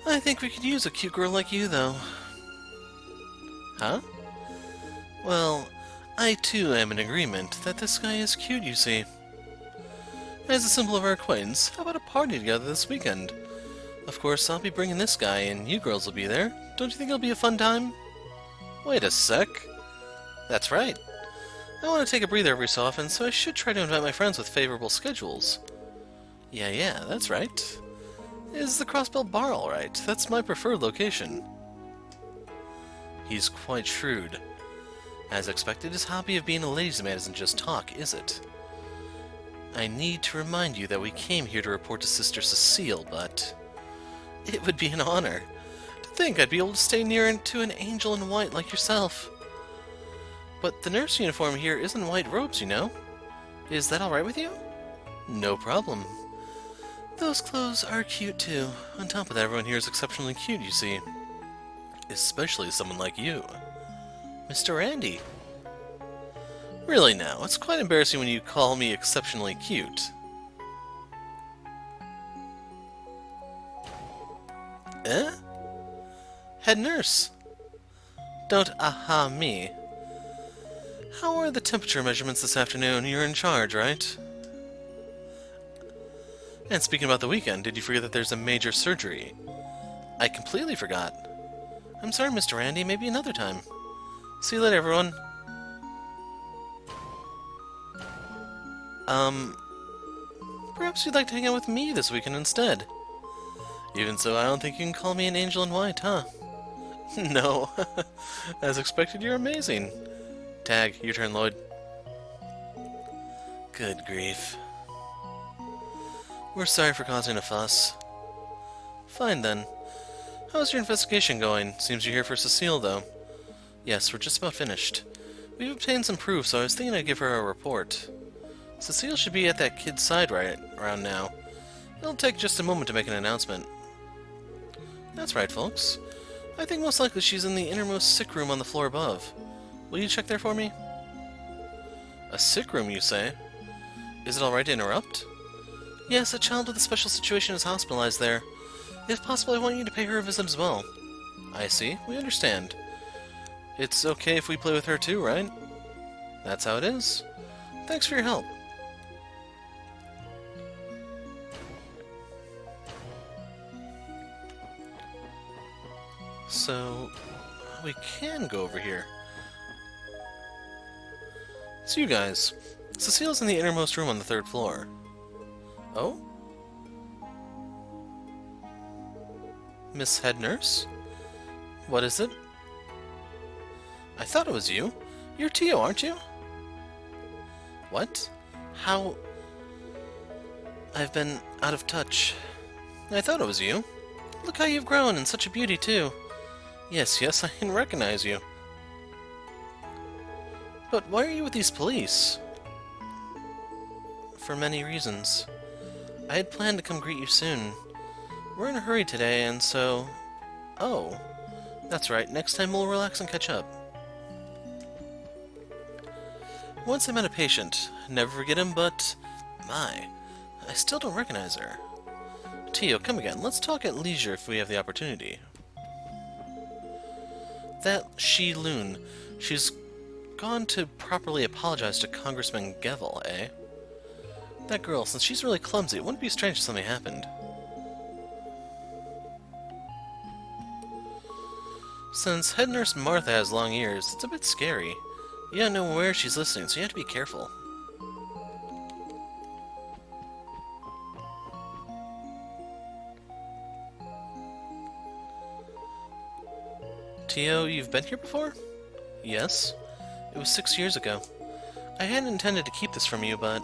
I think we could use a cute girl like you, though. Huh? Well, I too am in agreement that this guy is cute, you see. As a symbol of our acquaintance, how about a party together this weekend? Of course, I'll be bringing this guy, and you girls will be there. Don't you think it'll be a fun time? Wait a sec. That's right. I want to take a breather every so often, so I should try to invite my friends with favorable schedules. Yeah, that's right. Is the Crossbell Bar alright? That's my preferred location. He's quite shrewd. As expected, his hobby of being a ladies' man isn't just talk, is it? I need to remind you that we came here to report to Sister Cecile, but it would be an honor. To think I'd be able to stay near to an angel in white like yourself. But the nurse uniform here isn't white robes, you know. Is that alright with you? No problem. Those clothes are cute too. On top of that, everyone here is exceptionally cute, you see. Especially someone like you. Mr. Andy. Really now, it's quite embarrassing when you call me exceptionally cute. Eh? Head nurse. Don't aha me. How are the temperature measurements this afternoon? You're in charge, right? And speaking about the weekend, did you forget that there's a major surgery? I completely forgot. I'm sorry, Mr. Randy. Maybe another time. See you later, everyone. Perhaps you'd like to hang out with me this weekend instead. Even so, I don't think you can call me an angel in white, huh? No. As expected, you're amazing. Tag, your turn, Lloyd. Good grief. We're sorry for causing a fuss. Fine, then. How's your investigation going? Seems you're here for Cecile, though. Yes, we're just about finished. We've obtained some proof, so I was thinking I'd give her a report. Cecile should be at that kid's side right around now. It'll take just a moment to make an announcement. That's right, folks. I think most likely she's in the innermost sick room on the floor above. Will you check there for me? A sick room, you say? Is it alright to interrupt? Yes, a child with a special situation is hospitalized there. If possible, I want you to pay her a visit as well. I see. We understand. It's okay if we play with her too, right? That's how it is. Thanks for your help. So, we can go over here. It's you guys. Cecile's in the innermost room on the 3rd floor. Oh? Miss Head Nurse? What is it? I thought it was you. You're Tio, aren't you? What? How? I've been out of touch. I thought it was you. Look how you've grown, and such a beauty, too. Yes, yes, I can recognize you. But why are you with these police? For many reasons. I had planned to come greet you soon. We're in a hurry today, and so... Oh, that's right, next time we'll relax and catch up. Once I met a patient. Never forget him, but... My, I still don't recognize her. Tio, come again. Let's talk at leisure if we have the opportunity. That Shi-Loon, she's gone to properly apologize to Congressman Gevel, eh? That girl, since she's really clumsy, it wouldn't be strange if something happened. Since head nurse Martha has long ears, it's a bit scary. You don't know where she's listening, so you have to be careful. Tio, you've been here before? Yes. It was 6 years ago. I hadn't intended to keep this from you, but...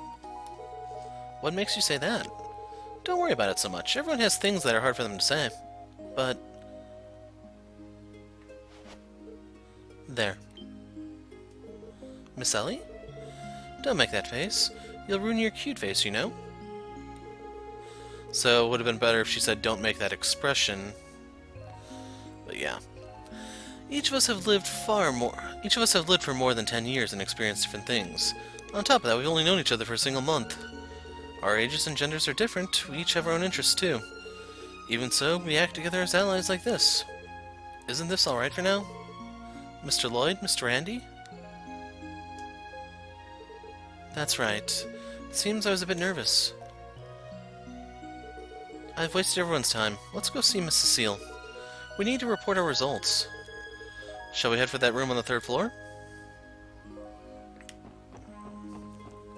What makes you say that? Don't worry about it so much. Everyone has things that are hard for them to say. But... There. Miss Ellie? Don't make that face. You'll ruin your cute face, you know? So, it would have been better if she said, don't make that expression. But yeah. Each of us have lived for more than 10 years and experienced different things. On top of that, we've only known each other for a single month. Our ages and genders are different. We each have our own interests, too. Even so, we act together as allies like this. Isn't this alright for now? Mr. Lloyd? Mr. Randy? That's right. It seems I was a bit nervous. I've wasted everyone's time. Let's go see Miss Cecile. We need to report our results. Shall we head for that room on the 3rd floor?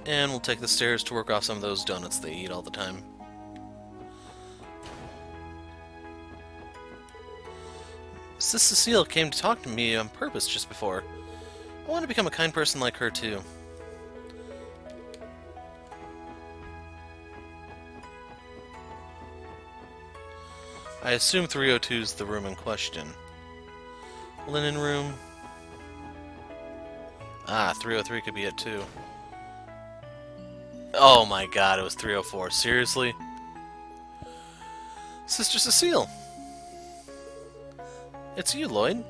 And we'll take the stairs to work off some of those donuts they eat all the time. Sis Cecile came to talk to me on purpose just before. I want to become a kind person like her, too. I assume 302 is the room in question. Linen room. Ah, 303 could be it too. Oh my god, it was 304. Seriously? Sister Cecile! It's you, Lloyd.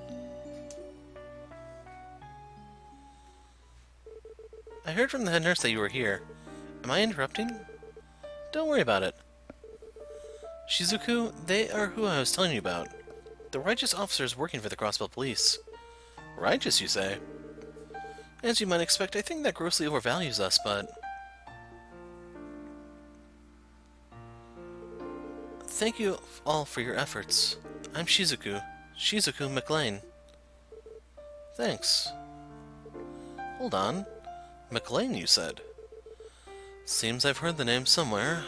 I heard from the head nurse that you were here. Am I interrupting? Don't worry about it. Shizuku, they are who I was telling you about. The righteous officers working for the Crossbell Police. Righteous, you say? As you might expect, I think that grossly overvalues us, but... Thank you all for your efforts. I'm Shizuku McLean. Thanks. Hold on. McLean, you said? Seems I've heard the name somewhere.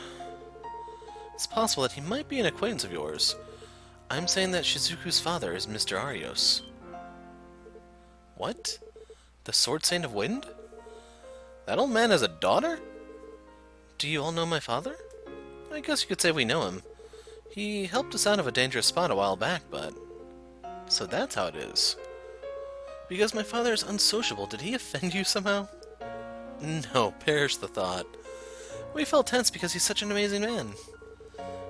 It's possible that he might be an acquaintance of yours. I'm saying that Shizuku's father is Mr. Arios. What? The Sword Saint of Wind? That old man has a daughter? Do you all know my father? I guess you could say we know him. He helped us out of a dangerous spot a while back, but... So that's how it is. Because my father is unsociable, did he offend you somehow? No, perish the thought. We felt tense because he's such an amazing man.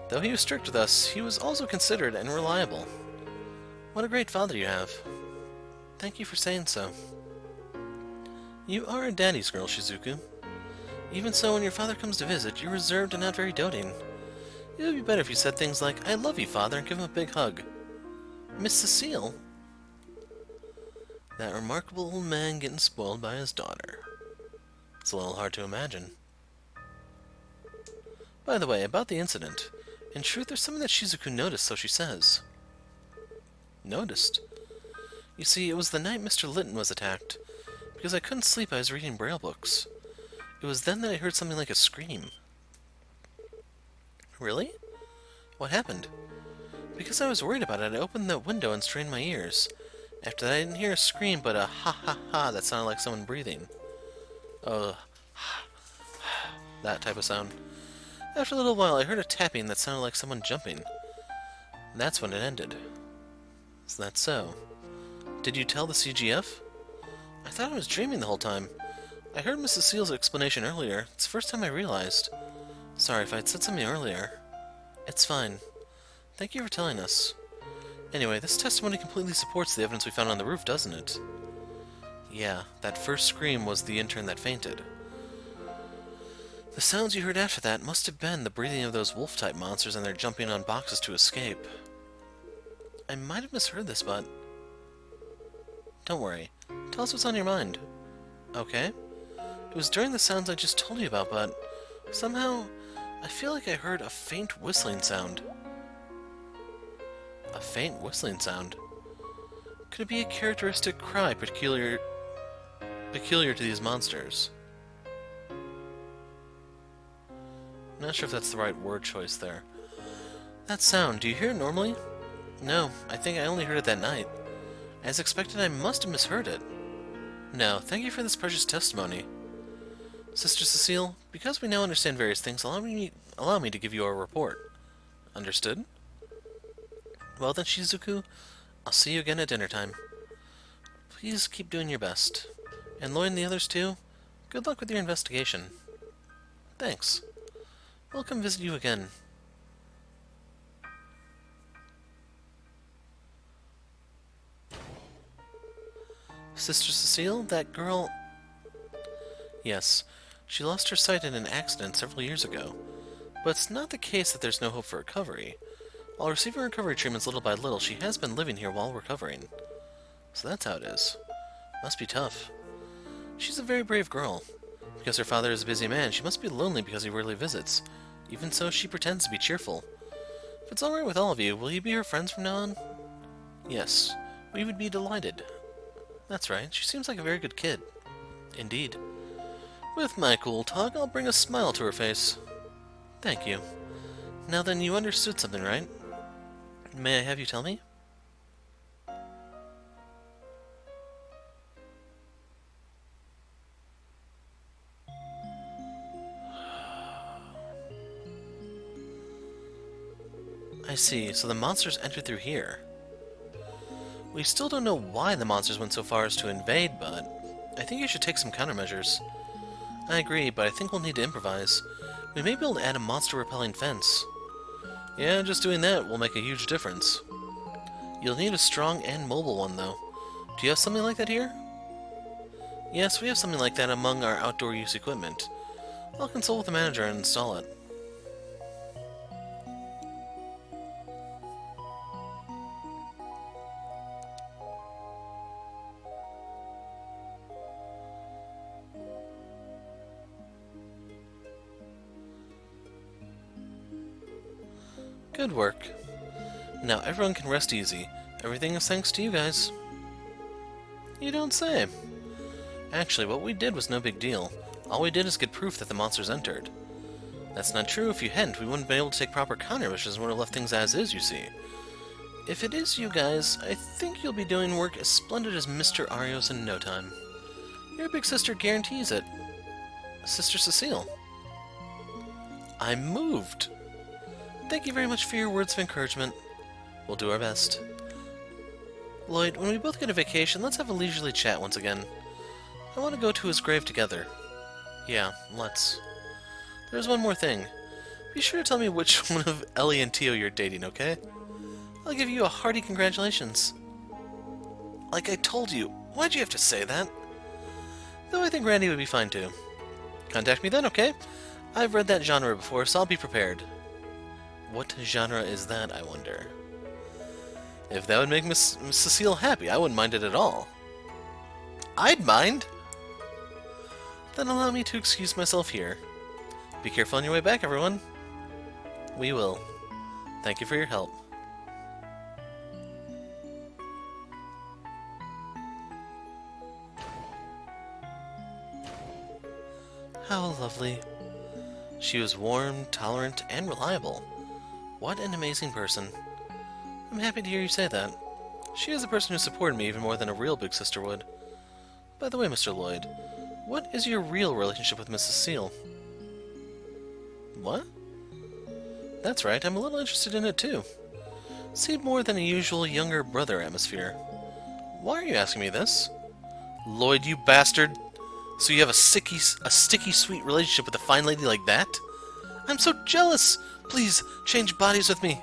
Though he was strict with us, he was also considerate and reliable. What a great father you have. Thank you for saying so. You are a daddy's girl, Shizuku. Even so, when your father comes to visit, you're reserved and not very doting. It would be better if you said things like, I love you, father, and give him a big hug. Miss Cecile? That remarkable old man getting spoiled by his daughter. It's a little hard to imagine. By the way, about the incident. In truth, there's something that Shizuku noticed, so she says. Noticed? You see, it was the night Mr. Litton was attacked. Because I couldn't sleep, I was reading Braille books. It was then that I heard something like a scream. Really? What happened? Because I was worried about it, I opened the window and strained my ears. After that, I didn't hear a scream, but a ha-ha-ha that sounded like someone breathing. That type of sound. After a little while, I heard a tapping that sounded like someone jumping. That's when it ended. Is that so? Did you tell the CGF? I thought I was dreaming the whole time. I heard Mrs. Seal's explanation earlier. It's the first time I realized. Sorry if I'd said something earlier. It's fine. Thank you for telling us. Anyway, this testimony completely supports the evidence we found on the roof, doesn't it? Yeah, that first scream was the intern that fainted. The sounds you heard after that must have been the breathing of those wolf-type monsters and their jumping on boxes to escape. I might have misheard this, but... Don't worry. Tell us what's on your mind. Okay. It was during the sounds I just told you about, but... Somehow, I feel like I heard a faint whistling sound. A faint whistling sound? Could it be a characteristic cry peculiar to these monsters? I'm not sure if that's the right word choice there. That sound, do you hear it normally? No, I think I only heard it that night. As expected, I must have misheard it. No, thank you for this precious testimony. Sister Cecile, because we now understand various things, allow me to give you our report. Understood? Well then, Shizuku, I'll see you again at dinner time. Please keep doing your best. And Lloyd and the others too, good luck with your investigation. Thanks. We'll come visit you again. Sister Cecile, that girl... Yes, she lost her sight in an accident several years ago. But it's not the case that there's no hope for recovery. While receiving recovery treatments little by little, she has been living here while recovering. So that's how it is. Must be tough. She's a very brave girl. Because her father is a busy man, she must be lonely because he rarely visits. Even so, she pretends to be cheerful. If it's alright with all of you, will you be her friends from now on? Yes, we would be delighted. That's right, she seems like a very good kid. Indeed. With my cool talk, I'll bring a smile to her face. Thank you. Now then, you understood something, right? May I have you tell me? I see, so the monsters entered through here. We still don't know why the monsters went so far as to invade, but I think you should take some countermeasures. I agree, but I think we'll need to improvise. We may be able to add a monster-repelling fence. Yeah, just doing that will make a huge difference. You'll need a strong and mobile one, though. Do you have something like that here? Yes, we have something like that among our outdoor use equipment. I'll consult with the manager and install it. Good work. Now everyone can rest easy. Everything is thanks to you guys. You don't say. Actually, what we did was no big deal. All we did is get proof that the monsters entered. That's not true. If you hadn't, we wouldn't have been able to take proper countermeasures and would have left things as is, you see. If it is you guys, I think you'll be doing work as splendid as Mr. Arios in no time. Your big sister guarantees it. Sister Cecile. I'm moved. Thank you very much for your words of encouragement. We'll do our best. Lloyd, when we both get a vacation, let's have a leisurely chat once again. I want to go to his grave together. Yeah, let's. There's one more thing. Be sure to tell me which one of Ellie and Tio you're dating, okay? I'll give you a hearty congratulations. Like I told you, why'd you have to say that? Though I think Randy would be fine too. Contact me then, okay? I've read that genre before, so I'll be prepared. What genre is that, I wonder? If that would make Miss Cecile happy, I wouldn't mind it at all. I'd mind! Then allow me to excuse myself here. Be careful on your way back, everyone. We will. Thank you for your help. How lovely. She was warm, tolerant, and reliable. What an amazing person. I'm happy to hear you say that. She is a person who supported me even more than a real big sister would. By the way, Mr. Lloyd, what is your real relationship with Miss Cecile? What? That's right, I'm a little interested in it too. Seemed more than a usual younger brother atmosphere. Why are you asking me this? Lloyd, you bastard! So you have a sticky sweet relationship with a fine lady like that? I'm so jealous! Please, change bodies with me!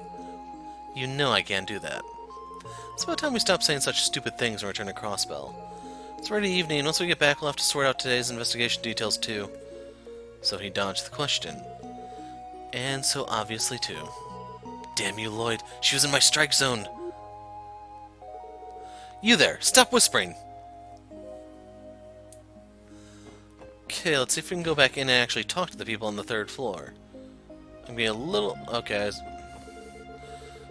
You know I can't do that. It's about time we stop saying such stupid things and return to Crossbell. It's already evening, and once we get back we'll have to sort out today's investigation details too. So he dodged the question. And so obviously too. Damn you, Lloyd. She was in my strike zone. You there! Stop whispering! Okay, let's see if we can go back in and actually talk to the people on the third floor. I'm getting a little... Okay.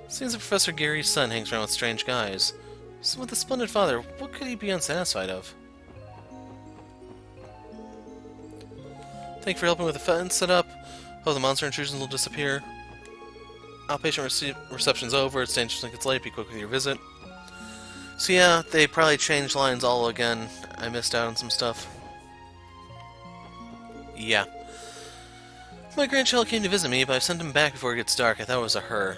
Seems that Professor Gary's son hangs around with strange guys. So with a splendid father, what could he be unsatisfied of? Thank you for helping with the fence setup. Hope the monster intrusions will disappear. Outpatient reception's over. It's dangerous when it gets late. Be quick with your visit. So yeah, they probably changed lines all again. I missed out on some stuff. Yeah. My grandchild came to visit me, but I've sent him back before it gets dark. I thought it was a her.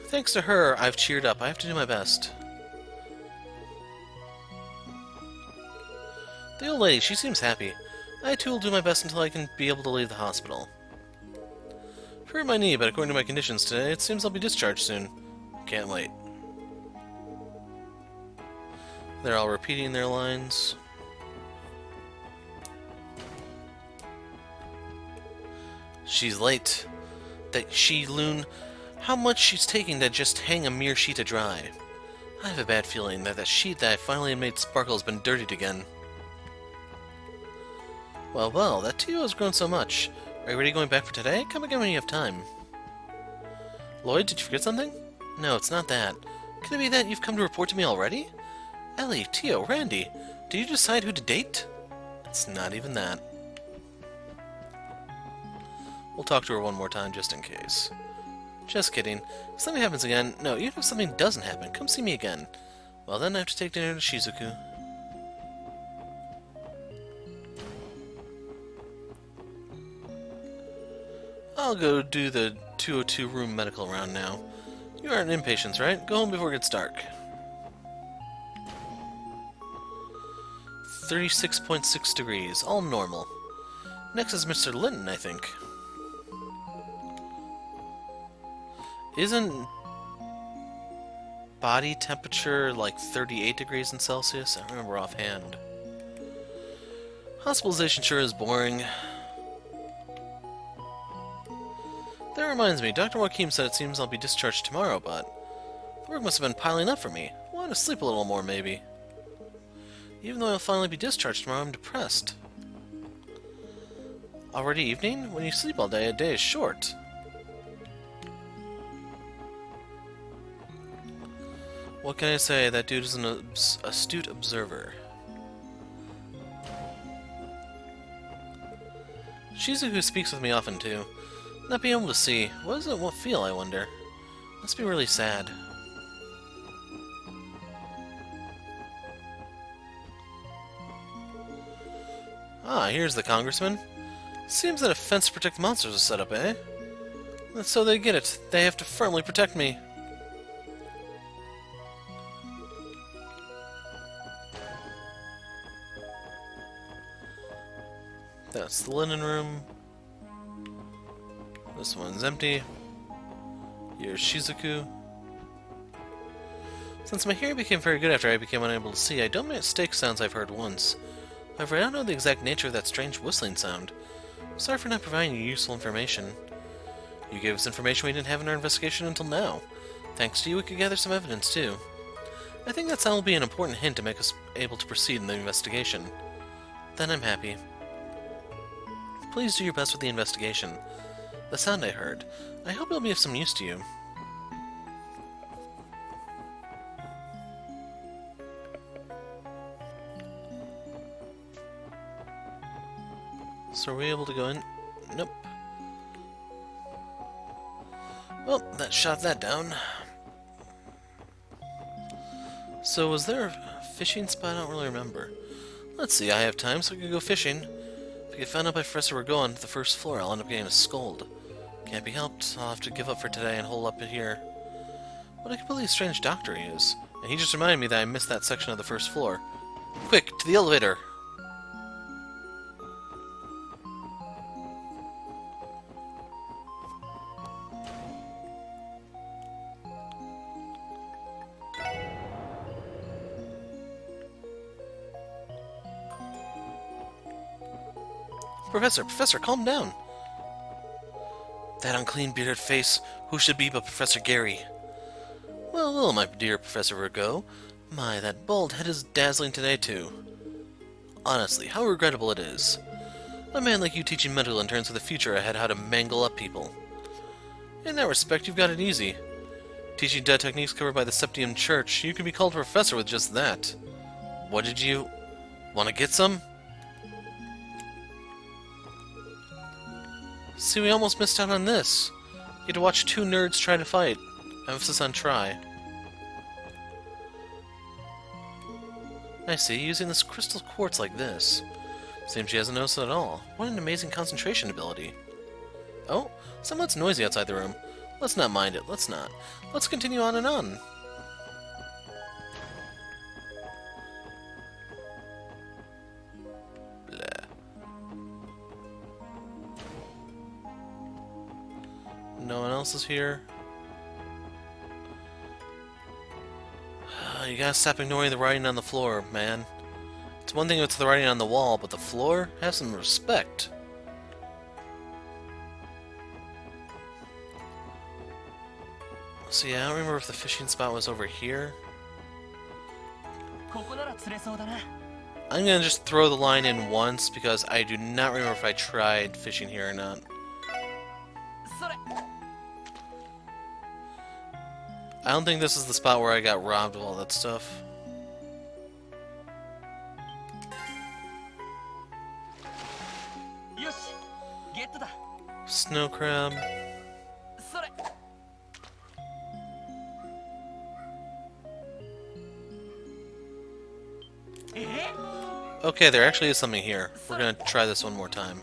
Thanks to her, I've cheered up. I have to do my best. The old lady, she seems happy. I too will do my best until I can be able to leave the hospital. I've hurt my knee, but according to my conditions today, it seems I'll be discharged soon. Can't wait. They're all repeating their lines. She's late. That she-loon, how much she's taking to just hang a mere sheet to dry. I have a bad feeling that sheet that I finally made sparkle has been dirtied again. Well, well, that Tio has grown so much. Are you ready going back for today? Come again when you have time. Lloyd, did you forget something? No, it's not that. Could it be that you've come to report to me already? Ellie, Tio, Randy, did you decide who to date? It's not even that. We'll talk to her one more time just in case. Just kidding. If something happens again, no, even if something doesn't happen, come see me again. Well, then I have to take dinner to Shizuku. I'll go do the 202 room medical round now. You aren't inpatients, right? Go home before it gets dark. 36.6 degrees, all normal. Next is Mr. Linton, I think. Isn't body temperature like 38 degrees in Celsius? I don't remember offhand. Hospitalization sure is boring. That reminds me, Dr. Joaquim said it seems I'll be discharged tomorrow, but the work must have been piling up for me. I want to sleep a little more, maybe. Even though I'll finally be discharged tomorrow, I'm depressed. Already evening? When you sleep all day, a day is short. What can I say? That dude is an astute observer. Shizuku speaks with me often, too. Not being able to see. What does it feel, I wonder? Must be really sad. Ah, here's the congressman. Seems that a fence to protect monsters is set up, eh? So they get it. They have to firmly protect me. That's the linen room. This one's empty. Here's Shizuku. Since my hearing became very good after I became unable to see, I don't mistake sounds I've heard once. However, I don't know the exact nature of that strange whistling sound. Sorry for not providing you useful information. You gave us information we didn't have in our investigation until now. Thanks to you, we could gather some evidence, too. I think that sound will be an important hint to make us able to proceed in the investigation. Then I'm happy. Please do your best with the investigation. The sound I heard, I hope it'll be of some use to you. So are we able to go in? Nope. Well, that shot that down. So was there a fishing spot? I don't really remember. Let's see, I have time, so we can go fishing. If I get found out by Professor Rago on the first floor, I'll end up getting a scold. Can't be helped. I'll have to give up for today and hole up here. What a completely strange doctor he is. And he just reminded me that I missed that section of the first floor. Quick, to the elevator! Professor, calm down! That unclean bearded face, who should be but Professor Gary? Well, my dear Professor Rago. My, that bald head is dazzling today, too. Honestly, how regrettable it is. A man like you teaching medical interns with a future ahead how to mangle up people. In that respect, you've got it easy. Teaching dead techniques covered by the Septium Church, you can be called a professor with just that. What did you... want to get some? See, we almost missed out on this. You had to watch two nerds try to fight. Emphasis on try. I see, using this crystal quartz like this. Seems she hasn't noticed it at all. What an amazing concentration ability. Oh, someone's noisy outside the room. Let's not mind it, let's not. Let's continue on and on. No one else is here. You gotta stop ignoring the writing on the floor, man. It's one thing if it's the writing on the wall, but the floor? Have some respect. So yeah, I don't remember if the fishing spot was over here. I'm gonna just throw the line in once, because I do not remember if I tried fishing here or not. I don't think this is the spot where I got robbed of all that stuff. Snow crab. Okay, there actually is something here. We're gonna try this one more time.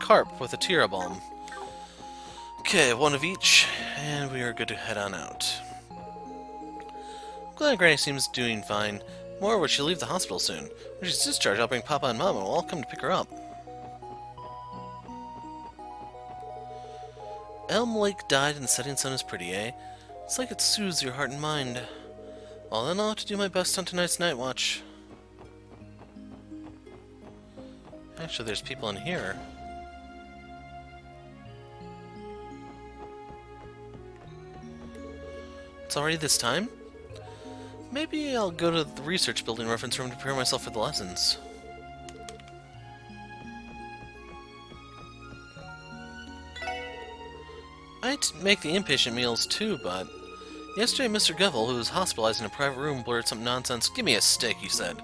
Carp with a Tira Balm. Okay, one of each, and we are good to head on out. I'm glad Granny seems doing fine. Moreover, she'll leave the hospital soon. When she's discharged, I'll bring Papa and Mama. We'll all come to pick her up. Elm Lake died and the setting sun is pretty, eh? It's like it soothes your heart and mind. Well, then I'll have to do my best on tonight's night watch. Actually, there's people in here. It's already this time? Maybe I'll go to the research building reference room to prepare myself for the lessons. I'd make the inpatient meals too, but yesterday Mr. Govell, who was hospitalized in a private room, blurted some nonsense. "Give me a steak," he said.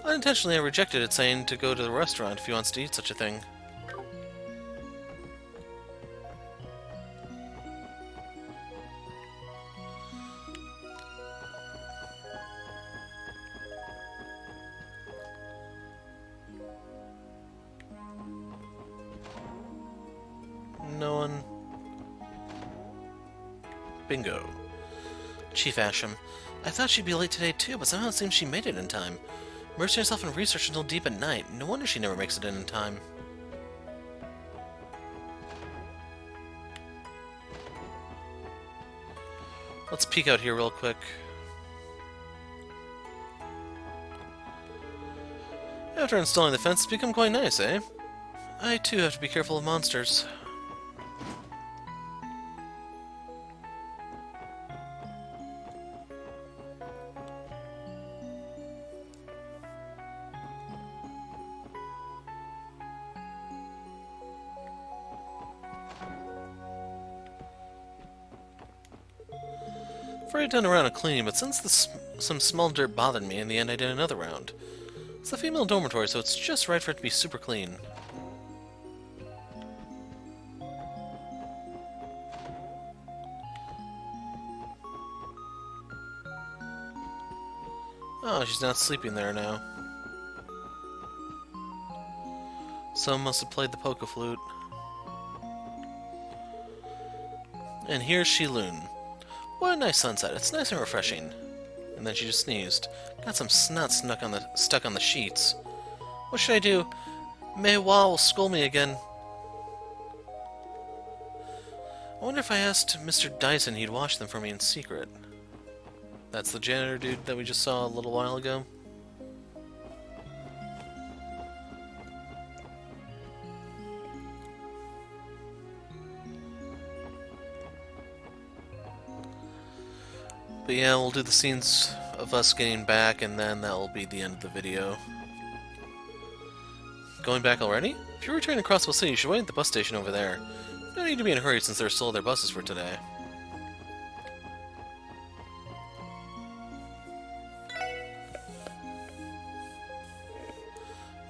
Unintentionally, I rejected it, saying to go to the restaurant if he wants to eat such a thing. No one. Bingo. Chief Asham. I thought she'd be late today too, but somehow it seems she made it in time. Immersing herself in research until deep at night. No wonder she never makes it in time. Let's peek out here real quick. After installing the fence, it's become quite nice, eh? I too have to be careful of monsters. I've already done a round of cleaning, but since some small dirt bothered me, in the end I did another round. It's a female dormitory, so it's just right for it to be super clean. Oh, she's not sleeping there now. Someone must have played the polka flute. And here's Shiloon. What a nice sunset. It's nice and refreshing. And then she just sneezed. Got some snot stuck on the sheets. What should I do? Mei Hua will scold me again. I wonder if I asked Mr. Dyson he'd wash them for me in secret. That's the janitor dude that we just saw a little while ago. But yeah, we'll do the scenes of us getting back, and then that'll be the end of the video. Going back already? If you're returning to Crossville City, you should wait at the bus station over there. No need to be in a hurry since there are still other buses for today.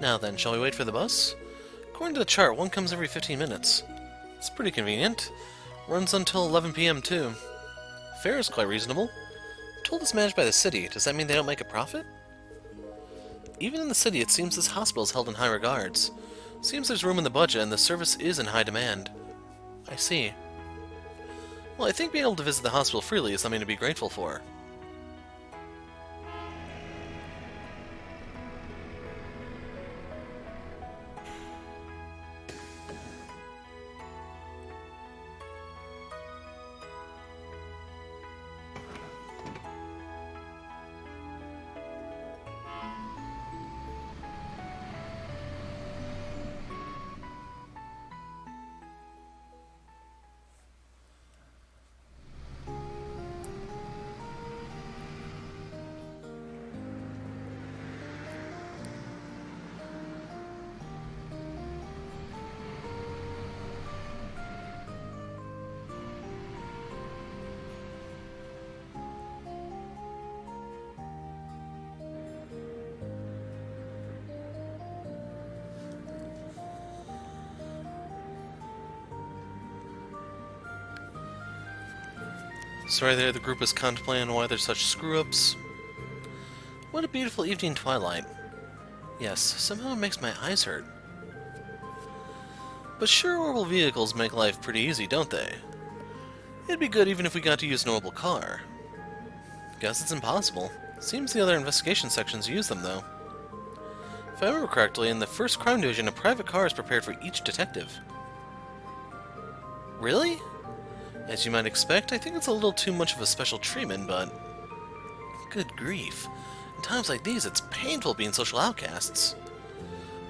Now then, shall we wait for the bus? According to the chart, one comes every 15 minutes. It's pretty convenient. Runs until 11 PM too. Fare is quite reasonable. I'm told it's managed by the city. Does that mean they don't make a profit? Even in the city, it seems this hospital is held in high regards. Seems there's room in the budget, and the service is in high demand. I see. Well, I think being able to visit the hospital freely is something to be grateful for. Sorry there, the group is contemplating why there's such screw-ups. What a beautiful evening twilight. Yes, somehow it makes my eyes hurt. But sure, orbital vehicles make life pretty easy, don't they? It'd be good even if we got to use an orbital car. Guess it's impossible. Seems the other investigation sections use them, though. If I remember correctly, in the first crime division, a private car is prepared for each detective. Really? As you might expect, I think it's a little too much of a special treatment, but... Good grief. In times like these, it's painful being social outcasts.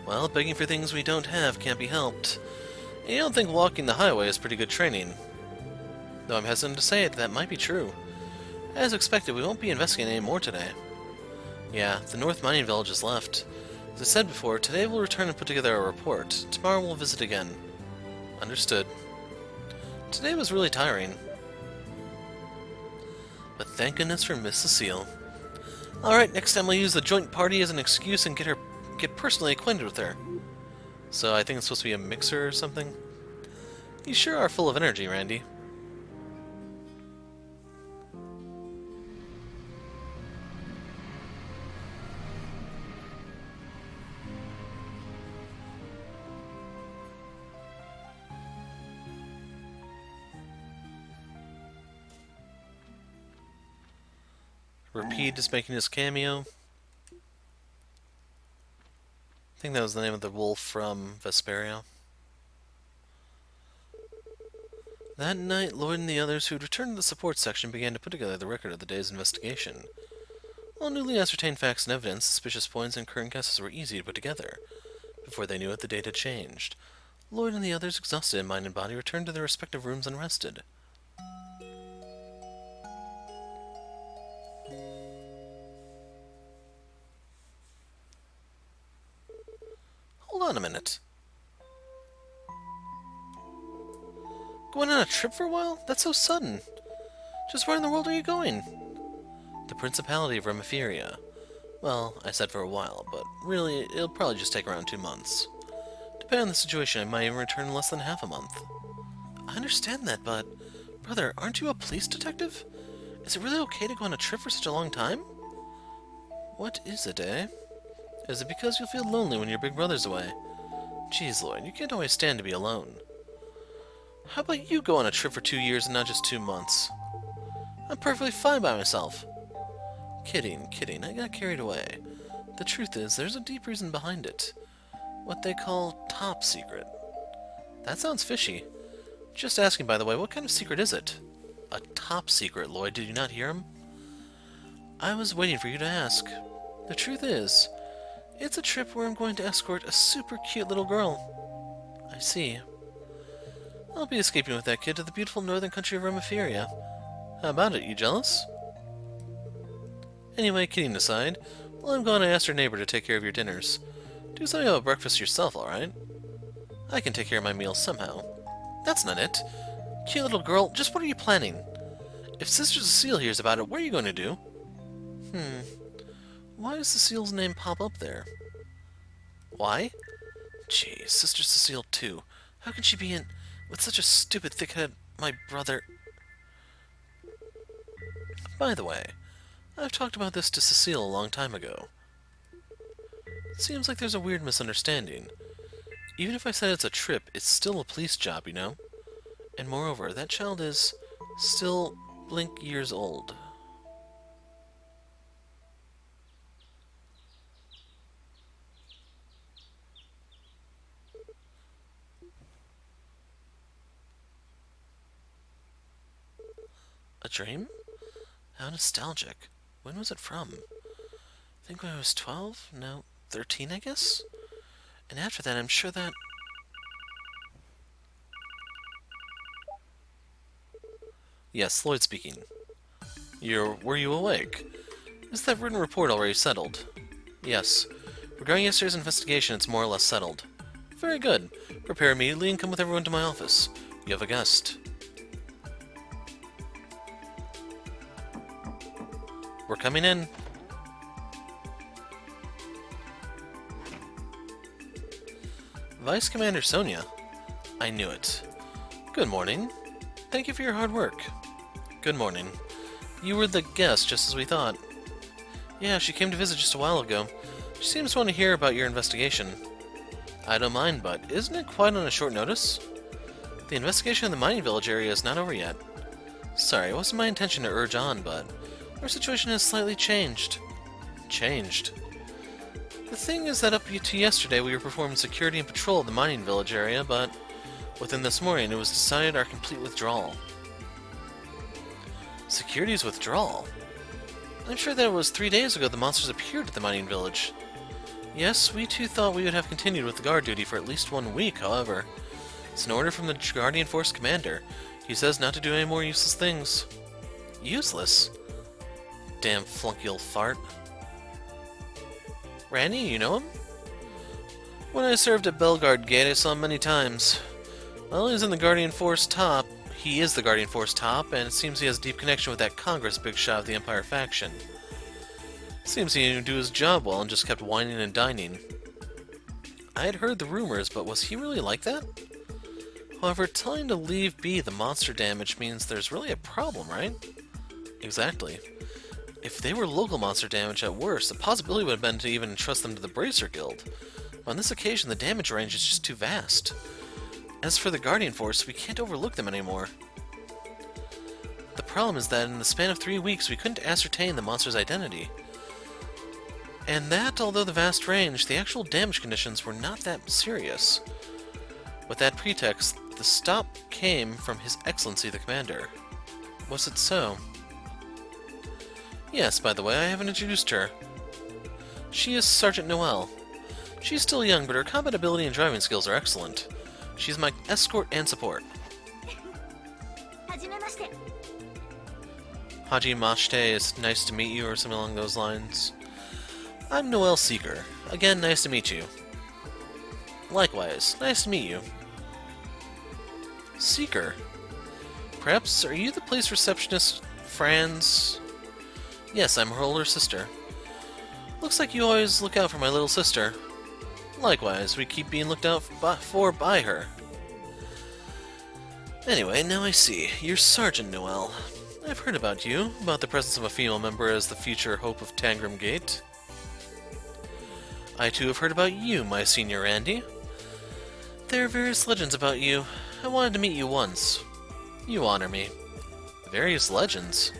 Well, begging for things we don't have can't be helped. And you don't think walking the highway is pretty good training. Though I'm hesitant to say it, that might be true. As expected, we won't be investigating any more today. Yeah, the North Mining Village is left. As I said before, today we'll return and put together a report. Tomorrow we'll visit again. Understood. Today was really tiring. But thank goodness for Miss Cecile. Alright, next time we'll use the joint party as an excuse and get personally acquainted with her. So I think it's supposed to be a mixer or something? You sure are full of energy, Randy. Repeat is making his cameo. I think that was the name of the wolf from Vesperia. That night, Lloyd and the others who had returned to the support section began to put together the record of the day's investigation. All newly ascertained facts and evidence, suspicious points, and current guesses were easy to put together. Before they knew it, the date had changed. Lloyd and the others, exhausted in mind and body, returned to their respective rooms and rested. Hold on a minute. Going on a trip for a while? That's so sudden. Just where in the world are you going? The Principality of Remiferia. Well, I said for a while, but really, it'll probably just take around 2 months. Depending on the situation, I might even return in less than half a month. I understand that, but... Brother, aren't you a police detective? Is it really okay to go on a trip for such a long time? What is it, eh? Is it because you'll feel lonely when your big brother's away? Geez, Lloyd, you can't always stand to be alone. How about you go on a trip for 2 years and not just 2 months? I'm perfectly fine by myself. Kidding, I got carried away. The truth is, there's a deep reason behind it. What they call top secret. That sounds fishy. Just asking, by the way, what kind of secret is it? A top secret, Lloyd, did you not hear him? I was waiting for you to ask. The truth is, it's a trip where I'm going to escort a super cute little girl. I see. I'll be escaping with that kid to the beautiful northern country of Remiferia. How about it, you jealous? Anyway, kidding aside, while I'm gone, I asked your neighbor to take care of your dinners. Do something about breakfast yourself, alright? I can take care of my meals somehow. That's not it. Cute little girl, just what are you planning? If Sister Cecile hears about it, what are you going to do? Why does Cecile's name pop up there? Why? Gee, Sister Cecile too. How can she be in... with such a stupid thick-head... my brother... By the way, I've talked about this to Cecile a long time ago. It seems like there's a weird misunderstanding. Even if I said it's a trip, it's still a police job, you know? And moreover, that child is... still... blink years old. A dream? How nostalgic. When was it from? I think when I was 12? No, 13, I guess? And after that, I'm sure that... Yes, Lloyd speaking. Were you awake? Is that written report already settled? Yes. Regarding yesterday's investigation, it's more or less settled. Very good. Prepare immediately and come with everyone to my office. You have a guest. We're coming in. Vice Commander Sonia. I knew it. Good morning. Thank you for your hard work. Good morning. You were the guest, just as we thought. Yeah, she came to visit just a while ago. She seems to want to hear about your investigation. I don't mind, but isn't it quite on a short notice? The investigation in the mining village area is not over yet. Sorry, it wasn't my intention to urge on, but our situation has slightly changed. Changed? The thing is that up to yesterday we were performing security and patrol of the mining village area, but within this morning it was decided our complete withdrawal. Security's withdrawal? I'm sure that it was 3 days ago the monsters appeared at the mining village. Yes, we too thought we would have continued with the guard duty for at least 1 week, however. It's an order from the Guardian Force Commander. He says not to do any more useless things. Useless? Damn flunky old fart. Randy, you know him? When I served at Belgard Gate, I saw him many times. Well, he's in the Guardian Force top. He is the Guardian Force top, and it seems he has a deep connection with that Congress big shot of the Empire faction. Seems he didn't do his job well and just kept whining and dining. I had heard the rumors, but was he really like that? However, telling to leave be the monster damage means there's really a problem, right? Exactly. If they were local monster damage at worst, the possibility would have been to even entrust them to the Bracer Guild. But on this occasion, the damage range is just too vast. As for the Guardian Force, we can't overlook them anymore. The problem is that in the span of 3 weeks, we couldn't ascertain the monster's identity. And that, although the vast range, the actual damage conditions were not that serious. With that pretext, the stop came from His Excellency the Commander. Was it so? Yes, by the way, I haven't introduced her. She is Sergeant Noelle. She's still young, but her combat ability and driving skills are excellent. She's my escort and support. Hajimashite is nice to meet you, or something along those lines. I'm Noelle Seeker. Again, nice to meet you. Likewise, nice to meet you. Seeker? Perhaps, are you the place receptionist, Franz? Yes, I'm her older sister. Looks like you always look out for my little sister. Likewise, we keep being looked out for by her. Anyway, now I see. You're Sergeant Noelle. I've heard about you, about the presence of a female member as the future hope of Tangram Gate. I too have heard about you, my senior Randy. There are various legends about you. I wanted to meet you once. You honor me. Various legends?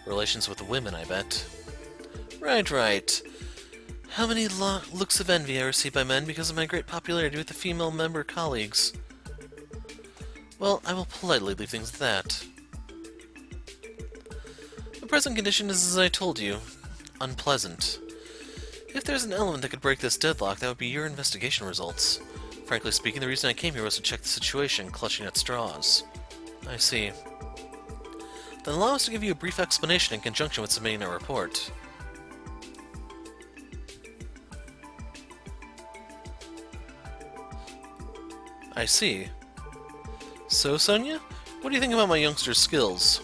Relations with women, I bet. Right. How many looks of envy I receive by men because of my great popularity with the female member colleagues. Well, I will politely leave things at that. The present condition is, as I told you, unpleasant. If there's an element that could break this deadlock, that would be your investigation results. Frankly speaking, the reason I came here was to check the situation, clutching at straws. I see. Then allow us to give you a brief explanation in conjunction with submitting a report. I see. So, Sonia, what do you think about my youngster's skills?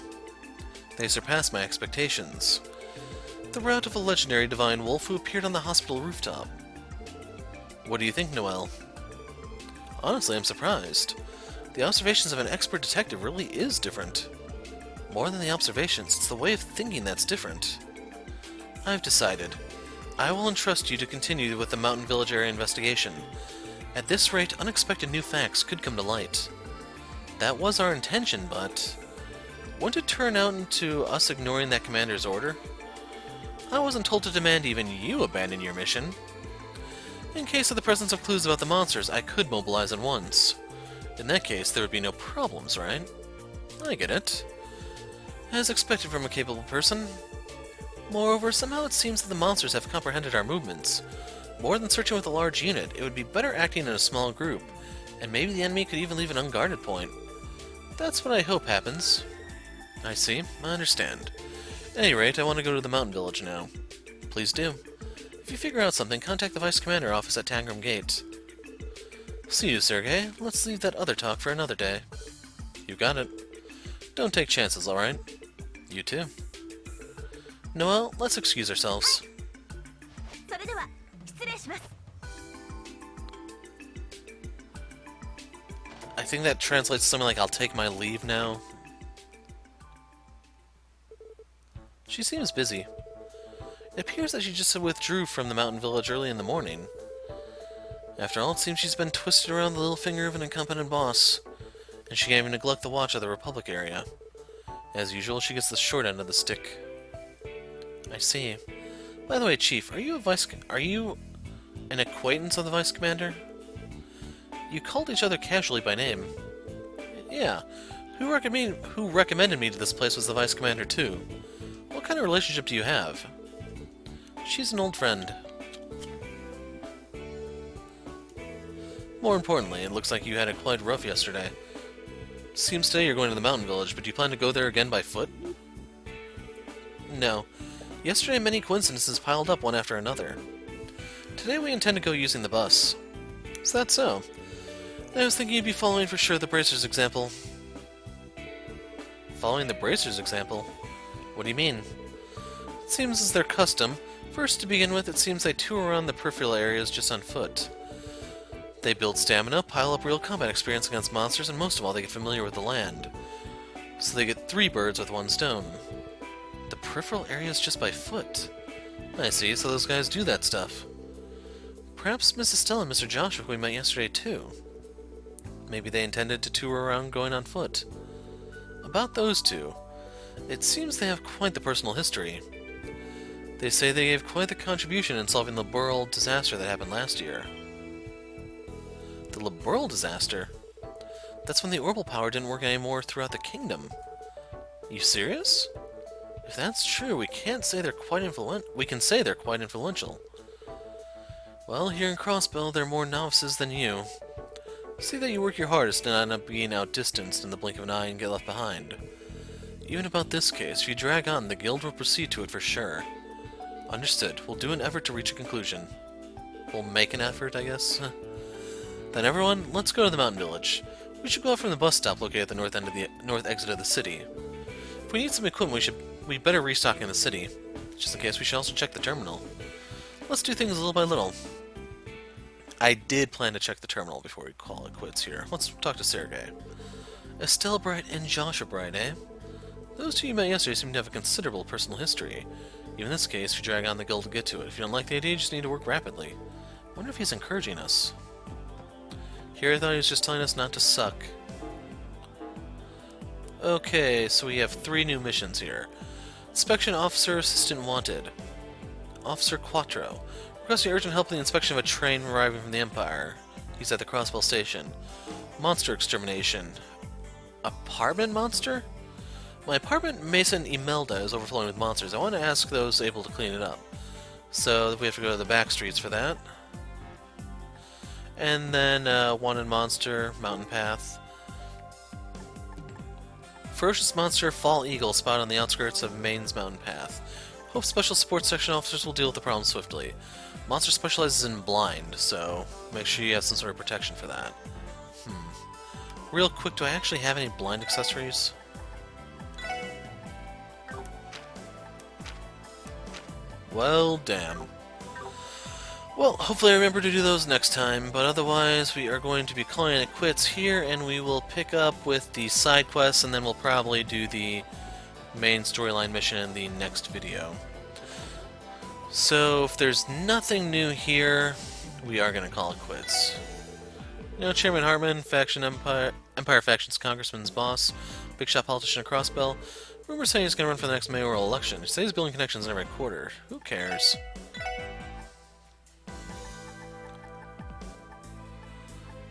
They surpass my expectations. The route of a legendary divine wolf who appeared on the hospital rooftop. What do you think, Noelle? Honestly, I'm surprised. The observations of an expert detective really is different. More than the observations, it's the way of thinking that's different. I've decided. I will entrust you to continue with the Mountain Village area investigation. At this rate, unexpected new facts could come to light. That was our intention, but wouldn't it turn out into us ignoring that commander's order? I wasn't told to demand even you abandon your mission. In case of the presence of clues about the monsters, I could mobilize at once. In that case, there would be no problems, right? I get it. As expected from a capable person. Moreover, somehow it seems that the monsters have comprehended our movements. More than searching with a large unit, it would be better acting in a small group, and maybe the enemy could even leave an unguarded point. That's what I hope happens. I see. I understand. At any rate, I want to go to the Mountain Village now. Please do. If you figure out something, contact the Vice Commander office at Tangram Gate. See you, Sergei. Let's leave that other talk for another day. You got it. Don't take chances, alright? You too. Noelle, let's excuse ourselves. I think that translates to something like, I'll take my leave now. She seems busy. It appears that she just withdrew from the mountain village early in the morning. After all, it seems she's been twisted around the little finger of an incompetent boss, and she can't even neglect the watch of the Republic area. As usual, she gets the short end of the stick. I see. By the way, Chief, are you an acquaintance of the Vice Commander? You called each other casually by name. Yeah. Who recommended me to this place was the Vice Commander, too. What kind of relationship do you have? She's an old friend. More importantly, it looks like you had it quite rough yesterday. Seems today you're going to the mountain village, but do you plan to go there again by foot? No. Yesterday, many coincidences piled up one after another. Today, we intend to go using the bus. Is that so? I was thinking you'd be following for sure the Bracers example. Following the Bracers example? What do you mean? It seems as their custom. First, to begin with, it seems they tour around the peripheral areas just on foot. They build stamina, pile up real combat experience against monsters, and most of all, they get familiar with the land. So they get 3 birds with 1 stone. The peripheral areas just by foot. I see, so those guys do that stuff. Perhaps Mrs. Stella and Mr. Joshua we met yesterday too. Maybe they intended to tour around going on foot. About those two, it seems they have quite the personal history. They say they gave quite the contribution in solving the Laboral disaster that happened last year. The Laboral disaster? That's when the orbital power didn't work anymore throughout the kingdom. You serious? If that's true, we can say they're quite influential. Well, here in Crossbell, there are more novices than you. See that you work your hardest and not being outdistanced in the blink of an eye and get left behind. Even about this case, if you drag on, the guild will proceed to it for sure. Understood. We'll do an effort to reach a conclusion. We'll make an effort, I guess. Then everyone, let's go to the mountain village. We should go out from the bus stop located at the north exit of the city. If we need some equipment, we better restock in the city. Just in case, we should also check the terminal. Let's do things little by little. I did plan to check the terminal before we call it quits here. Let's talk to Sergei. Estelle Bright and Joshua Bright, eh? Those two you met yesterday seem to have a considerable personal history. Even in this case, if you drag on the guild to get to it. If you don't like the idea, you just need to work rapidly. I wonder if he's encouraging us. Here I thought he was just telling us not to suck. Okay, so we have 3 new missions here. Inspection Officer Assistant Wanted. Officer Quattro. Requesting urgent help in the inspection of a train arriving from the Empire. He's at the Crossbell Station. Monster Extermination. Apartment monster? My apartment, Mason Imelda, is overflowing with monsters. I want to ask those able to clean it up. So we have to go to the back streets for that. And then Wanted Monster, Mountain Path. Ferocious Monster, Fall Eagle, spotted on the outskirts of Maine's Mountain Path. Hope Special Support Section officers will deal with the problem swiftly. Monster specializes in blind, so make sure you have some sort of protection for that. Real quick, do I actually have any blind accessories? Well, damn. Well, hopefully I remember to do those next time, but otherwise we are going to be calling it quits here, and we will pick up with the side quests, and then we'll probably do the main storyline mission in the next video. So, if there's nothing new here, we are going to call it quits. You know, Chairman Hartman, Empire Faction's Congressman's boss, big shot politician at Crossbell. Rumors saying he's going to run for the next mayoral election. He says he's building connections in every quarter. Who cares?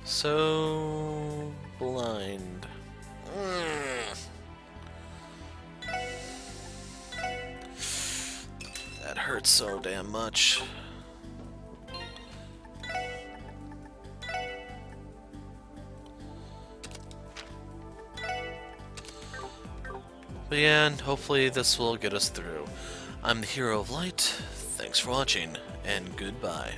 So... blind. That hurts so damn much. But yeah, and hopefully this will get us through. I'm the Hero of Light, thanks for watching, and goodbye.